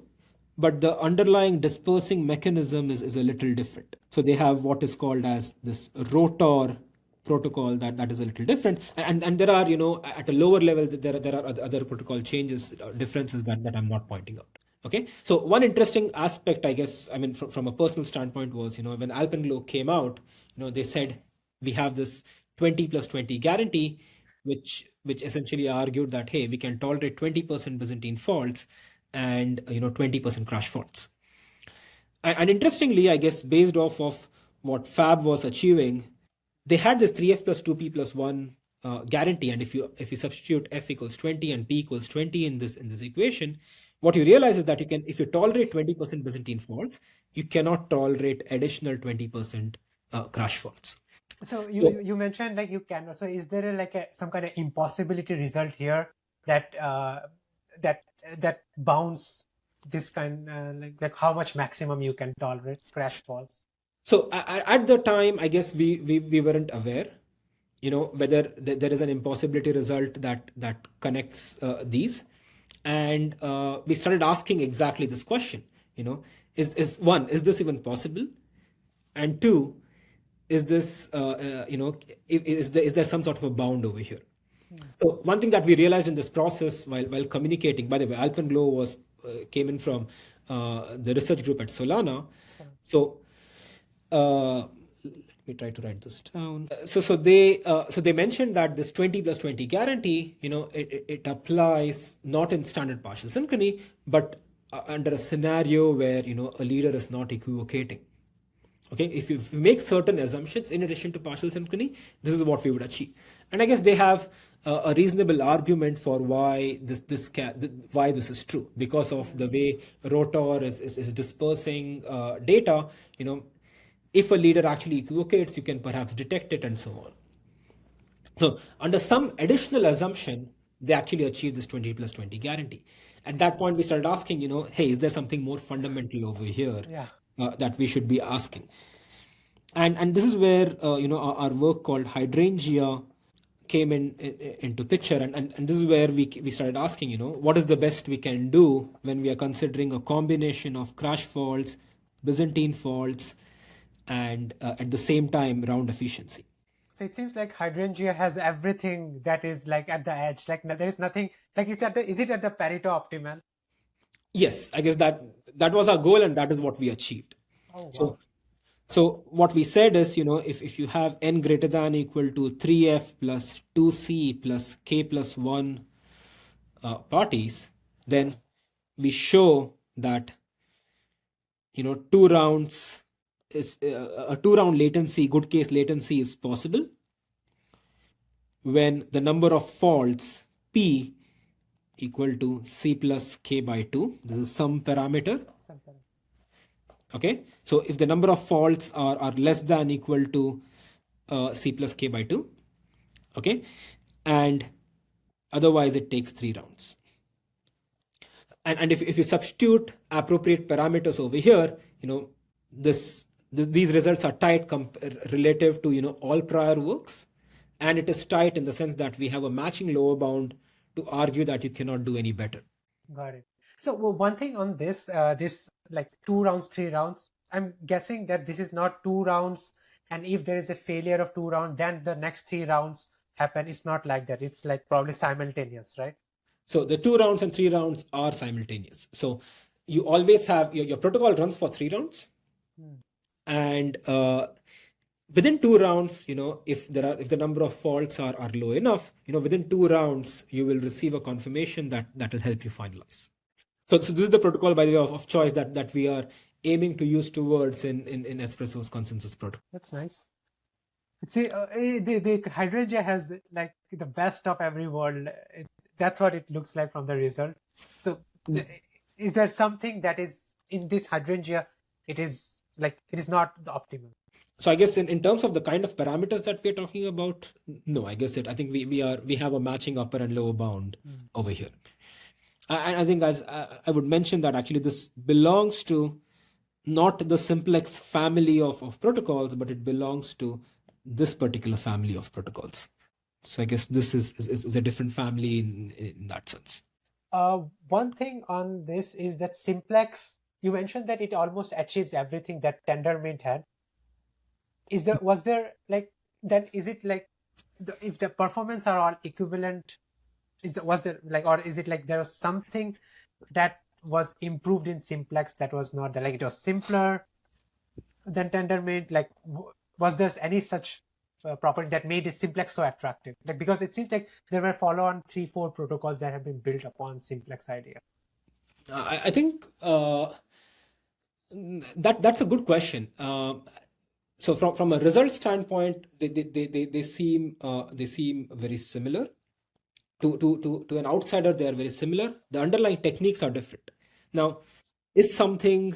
but the underlying dispersing mechanism is a little different. So they have what is called as this rotor protocol that is a little different. And there are, at a lower level, there are other protocol changes, differences that I'm not pointing out. Okay, so one interesting aspect, I guess, I mean, from a personal standpoint was, when Alpenglow came out, they said we have this 20 plus 20 guarantee, which essentially argued that, hey, we can tolerate 20% Byzantine faults and 20% crash faults. And interestingly, I guess, based off of what Fab was achieving, they had this 3f plus 2p plus 1 guarantee, and if you substitute f equals 20 and p equals 20 in this equation, what you realize is that if you tolerate 20% Byzantine faults, you cannot tolerate additional 20% crash faults. So you mentioned like you can. So is there some kind of impossibility result here that that bounds this kind like how much maximum you can tolerate crash faults? So at the time, I guess we weren't aware, whether there is an impossibility result that connects these, and we started asking exactly this question. Is this even possible? And two, is this is there some sort of a bound over here? So one thing that we realized in this process while communicating, by the way, Alpenglow was came in from the research group at Solana. So let me try to write this down. So they mentioned that this 20 plus 20 guarantee, it applies not in standard partial synchrony, but under a scenario where a leader is not equivocating. Okay, if you make certain assumptions in addition to partial synchrony, this is what we would achieve. And I guess they have a reasonable argument for why this is true, because of the way rotor is dispersing data. If a leader actually equivocates, you can perhaps detect it and so on. So under some additional assumption, they actually achieve this 20 plus 20 guarantee. At that point, we started asking, hey, is there something more fundamental over here that we should be asking? And this is where, our work called hydrangea came into picture. And this is where we started asking, what is the best we can do when we are considering a combination of crash faults, Byzantine faults, and at the same time round efficiency. So it seems like hydrangea has everything that is like at the edge. Like there is nothing like is it at the Pareto optimal? Yes, I guess that was our goal, and that is what we achieved. Oh, wow. So what we said is, if you have n greater than equal to 3f plus 2c plus k plus 1 parties, then we show that 2 rounds is a 2-round latency, good case latency, is possible when the number of faults p equal to c plus k by 2. This is some parameter. Okay, so if the number of faults are less than equal to c plus k by 2, okay, and otherwise it takes 3 rounds. And if you substitute appropriate parameters over here, these results are tight relative to all prior works, and it is tight in the sense that we have a matching lower bound to argue that you cannot do any better. Got it. So one thing on this, this like 2 rounds, 3 rounds, I'm guessing that this is not 2 rounds, and if there is a failure of 2 rounds, then the next 3 rounds happen. It's not like that. It's like probably simultaneous, right? So the 2 rounds and 3 rounds are simultaneous. So you always have your protocol runs for 3 rounds, and within 2 rounds, if the number of faults are low enough, within 2 rounds you will receive a confirmation that will help you finalize. So this is the protocol, by the way, of choice that we are aiming to use towards in Espresso's consensus protocol. That's nice. See, the hydrangea has like the best of every world. That's what it looks like from the result. So is there something that is in this hydrangea? It is not the optimal. So I guess in terms of the kind of parameters that we're talking about, no, I think we have a matching upper and lower bound over here. And I think, as I would mention, that actually this belongs to not the simplex family of protocols, but it belongs to this particular family of protocols. So I guess this is a different family in that sense. One thing on this is that Simplex, you mentioned that it almost achieves everything that Tendermint had. Was there like then is it like if the performance are all equivalent, was there like, or is it like there was something that was improved in Simplex that was not there, like it was simpler than Tendermint? Like was there any such property that made it Simplex so attractive? Like because it seems like there were follow-on 3-4 protocols that have been built upon Simplex idea. I think that's a good question. So from a result standpoint, they seem very similar. To an outsider, they are very similar. The underlying techniques are different. Now, is something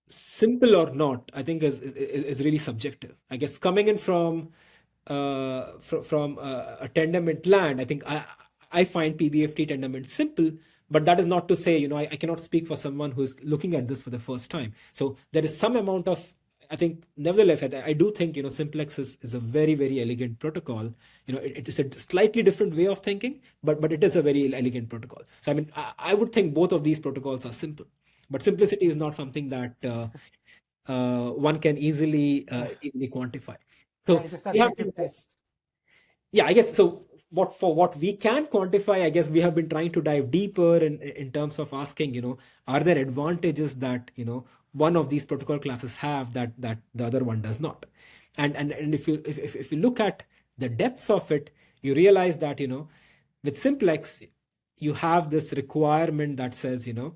simple or not? I think is really subjective. I guess coming in from a Tendermint land, I think I find PBFT Tendermint simple. But that is not to say, I cannot speak for someone who is looking at this for the first time. So there is some amount of, I think, nevertheless, I do think, Simplex is a very, very elegant protocol. It is a slightly different way of thinking, but it is a very elegant protocol. So, I mean, I would think both of these protocols are simple, but simplicity is not something that one can easily quantify. So It's a we have subjective test. yeah, I guess so. What we can quantify, I guess we have been trying to dive deeper in terms of asking, are there advantages that one of these protocol classes have that the other one does not? And if you look at the depths of it, you realize that with Simplex, you have this requirement that says you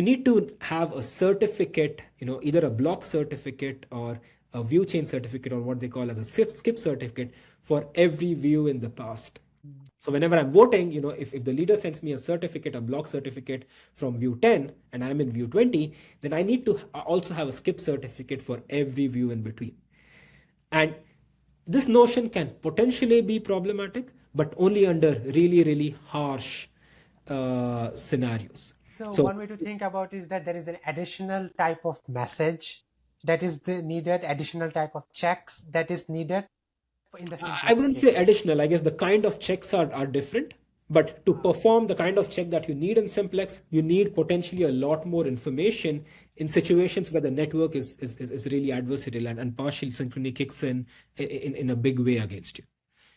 need to have a certificate, either a block certificate or a view chain certificate, or what they call as a skip certificate for every view in the past. So whenever I'm voting, if the leader sends me a certificate, a block certificate from view 10 and I'm in view 20, then I need to also have a skip certificate for every view in between. And this notion can potentially be problematic, but only under really, really harsh scenarios. So one way to think about is that there is an additional type of message that is needed, additional type of checks that is needed in the Simplex I wouldn't case. say additional. I guess the kind of checks are different. But to perform the kind of check that you need in Simplex, you need potentially a lot more information in situations where the network is really adversarial and partial synchrony kicks in a big way against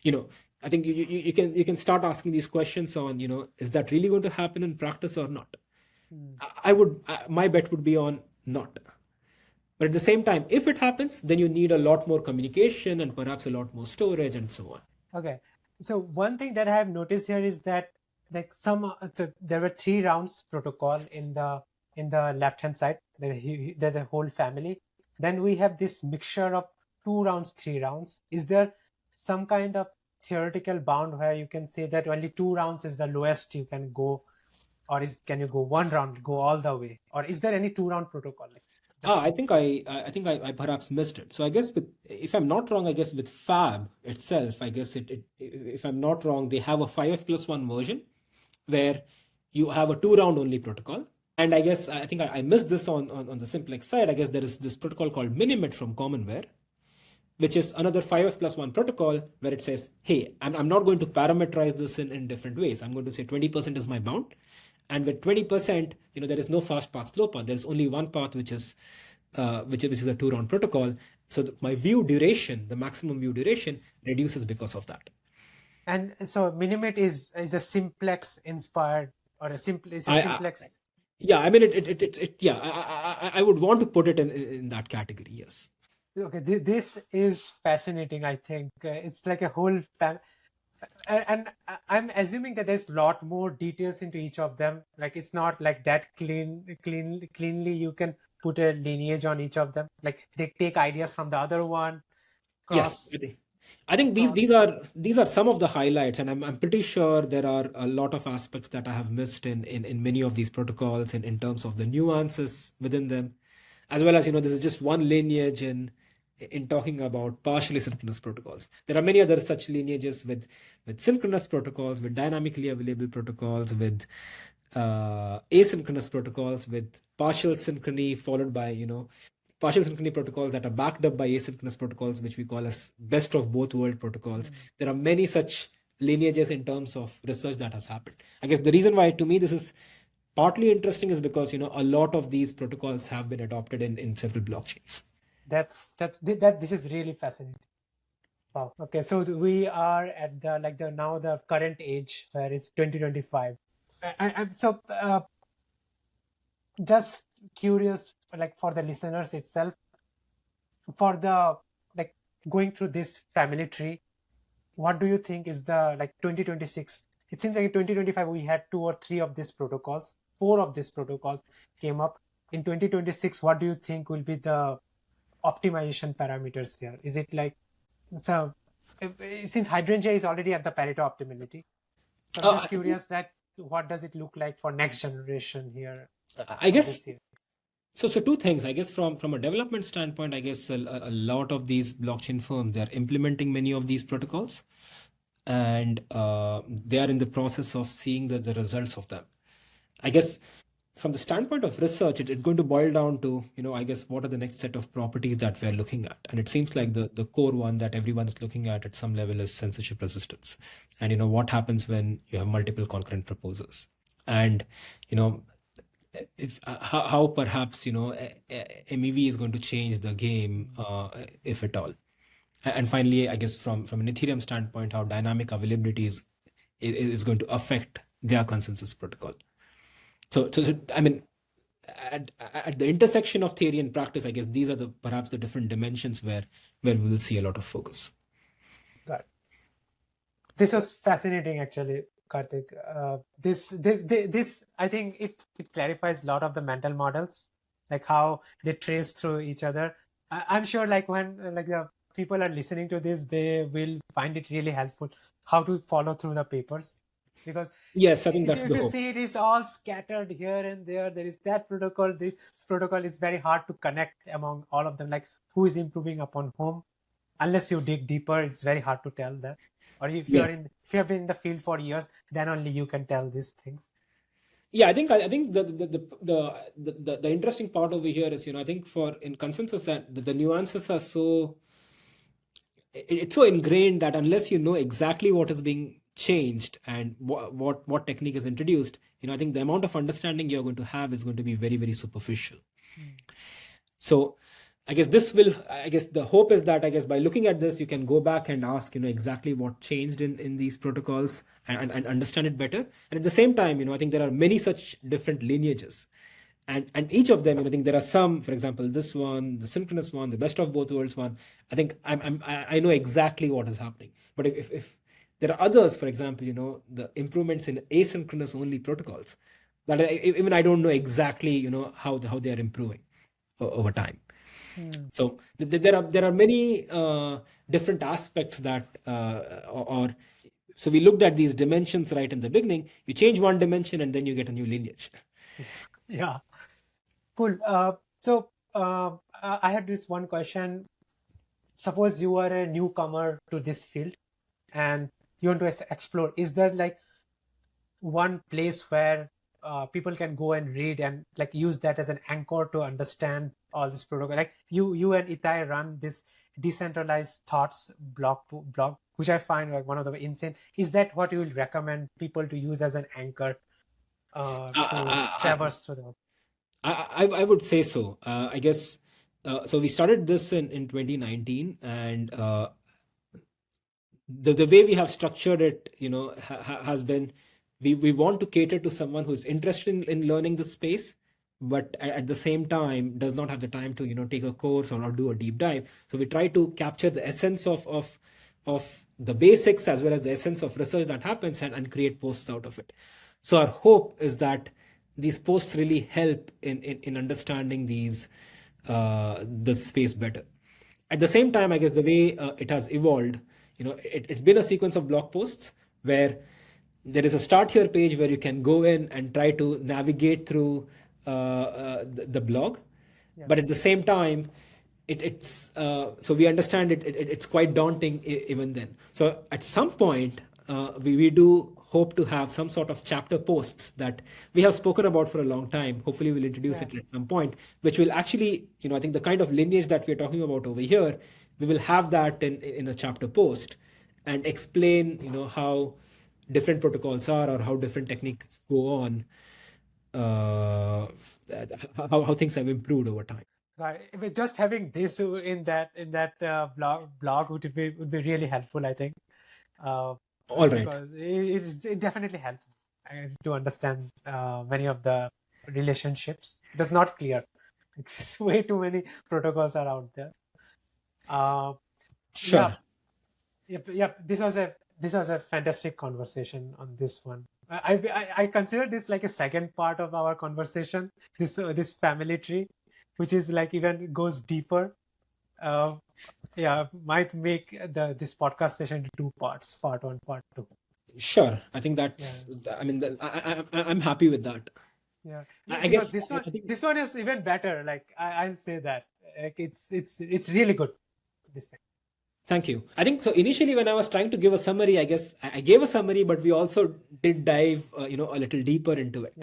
you. I think you can start asking these questions on, is that really going to happen in practice or not? My bet would be on not. But at the same time, if it happens, then you need a lot more communication and perhaps a lot more storage and so on. Okay. So one thing that I have noticed here is that like there were 3 rounds protocol in the left hand side. There's a whole family. Then we have this mixture of 2 rounds, 3 rounds. Is there some kind of theoretical bound where you can say that only 2 rounds is the lowest you can go, or can you go 1 round, go all the way, or is there any 2-round protocol? I think I perhaps missed it. So I guess if I'm not wrong, I guess with Fab itself, I guess if I'm not wrong, they have a 5f+1 version where you have a 2-round only protocol. And I guess I think I missed this on the Simplex side. I guess there is this protocol called Minimit from Commonware, which is another 5f+1 protocol where it says, hey, I'm not going to parameterize this in different ways. I'm going to say 20% is my bound. And with 20%, there is no fast path, slow path. There's only one path, which is a 2-round protocol. So my view duration, the maximum view duration, reduces because of that. And so Minimit is a Simplex inspired, or a Simplex. Yeah, I mean I would want to put it in that category. Yes. Okay, this is fascinating. I think it's like a whole and I'm assuming that there's a lot more details into each of them. Like it's not like that cleanly you can put a lineage on each of them. Like they take ideas from the other one. Yes, I think these are some of the highlights, and I'm pretty sure there are a lot of aspects that I have missed in many of these protocols in terms of the nuances within them, as well as this is just one lineage in talking about partially synchronous protocols. There are many other such lineages with synchronous protocols, with dynamically available protocols, with asynchronous protocols, with partial synchrony followed by partial synchrony protocols that are backed up by asynchronous protocols, which we call as best of both world protocols. There are many such lineages in terms of research that has happened. I guess the reason why to me this is partly interesting is because a lot of these protocols have been adopted in several blockchains. This is really fascinating. Wow. Okay, so we are at the current age where it's 2025. So just curious, like for the listeners itself, for the like going through this family tree, what do you think is the 2026? It seems like in 2025 we had 2 or 3 of these protocols, 4 of these protocols came up. In 2026, what do you think will be the optimization parameters here? Is it so? Since Hydrangea is already at the Pareto optimality, so I'm just curious that what does it look like for next generation here? I guess so. So 2 things. I guess from a development standpoint, I guess a lot of these blockchain firms, they are implementing many of these protocols, and they are in the process of seeing the results of them. I guess from the standpoint of research, it's going to boil down to, I guess, what are the next set of properties that we're looking at? And it seems like the core one that everyone is looking at some level is censorship resistance. And, what happens when you have multiple concurrent proposals? And, how perhaps, MEV is going to change the game, if at all. And finally, I guess from an Ethereum standpoint, how dynamic availability is going to affect their consensus protocol. So I mean, at the intersection of theory and practice, I guess these are perhaps the different dimensions where we will see a lot of focus. Got it. This was fascinating, actually, Kartik. This I think it clarifies a lot of the mental models, like how they trace through each other. I'm sure, when the people are listening to this, they will find it really helpful how to follow through the papers. Because yes, I think that's if you see it's all scattered here and there. There is that protocol, this protocol. It's very hard to connect among all of them. Like who is improving upon whom, unless you dig deeper, it's very hard to tell that. Or if you have been in the field for years, then only you can tell these things. Yeah, I think the interesting part over here is, I think in consensus that the nuances are it's so ingrained that unless you know exactly what is being changed and what technique is introduced, I think the amount of understanding you're going to have is going to be very, very superficial. So I guess the hope is that, I guess, by looking at this, you can go back and ask, exactly what changed in these protocols and understand it better. And at the same time, I think there are many such different lineages. And each of them, I think there are some, for example, this one, the synchronous one, the best of both worlds one. I think I know exactly what is happening. But if there are others, for example, the improvements in asynchronous only protocols, that even I don't know exactly, how they are improving over time. So there are many different aspects that, so we looked at these dimensions right in the beginning. You change one dimension and then you get a new lineage. Yeah, cool. So I had this one question. Suppose you are a newcomer to this field and you want to explore. Is there one place where people can go and read and use that as an anchor to understand all this protocol? Like you and Itai run this decentralized thoughts blog, which I find one of the insane. Is that what you will recommend people to use as an anchor to traverse through the? I would say so. I guess so. We started this in 2019, and the way we have structured it, has been we want to cater to someone who's interested in learning the space, but at the same time does not have the time to take a course or do a deep dive. So we try to capture the essence of the basics as well as the essence of research that happens and create posts out of it. So our hope is that these posts really help in understanding the space better. At the same time, I guess the way it has evolved, it's been a sequence of blog posts where there is a start here page where you can go in and try to navigate through the blog. Yeah. But at the same time, it's so we understand it's quite daunting even then. So at some point, we do hope to have some sort of chapter posts that we have spoken about for a long time. Hopefully, we'll introduce Yeah. it at some point, which will actually, I think the kind of lineage that we're talking about over here, we will have that in a chapter post and explain, how different protocols are or how different techniques go on, uh, how things have improved over time. Right. If just having this in that blog would be really helpful, I think, All right. because it definitely helps to understand many of the relationships. It is not clear. It's way too many protocols are out there. Uh, Sure. yeah, yep. This was a fantastic conversation on this one. I consider this like a second part of our conversation. This family tree, which is like even goes deeper. Yeah, might make this podcast session into two parts, part one, part two. Sure. I think that's, I mean, I'm happy with that. Yeah, I because guess, I think, this one is even better. Like I'll say that, like it's really good. This thing. thank you. I think so. Initially, when I was trying to give a summary, I guess I gave a summary, but we also did dive, a little deeper into it.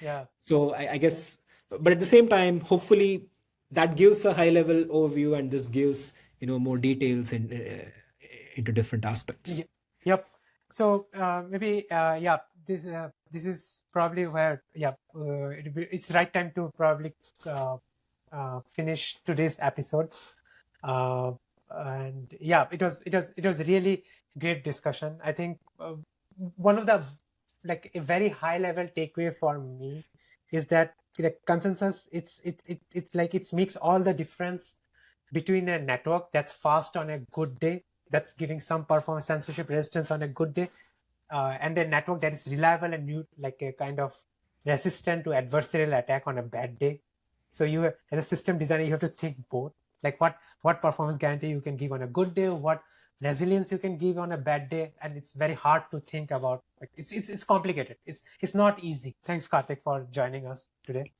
Yeah. So I guess, but at the same time, hopefully that gives a high level overview and this gives, more details into different aspects. Yep. So maybe yeah, this is probably where it's right time to probably finish today's episode. And yeah, it was a really great discussion. I think one of the like a very high level takeaway for me is that the consensus it's like it makes all the difference between a network that's fast on a good day, that's giving some performance censorship resistance on a good day, and a network that is reliable and new, like a kind of resistant to adversarial attack on a bad day. So you, as a system designer, you have to think both, like what performance guarantee you can give on a good day, what resilience you can give on a bad day, and it's very hard to think about. Like it's complicated. It's not easy. Thanks, Kartik, for joining us today.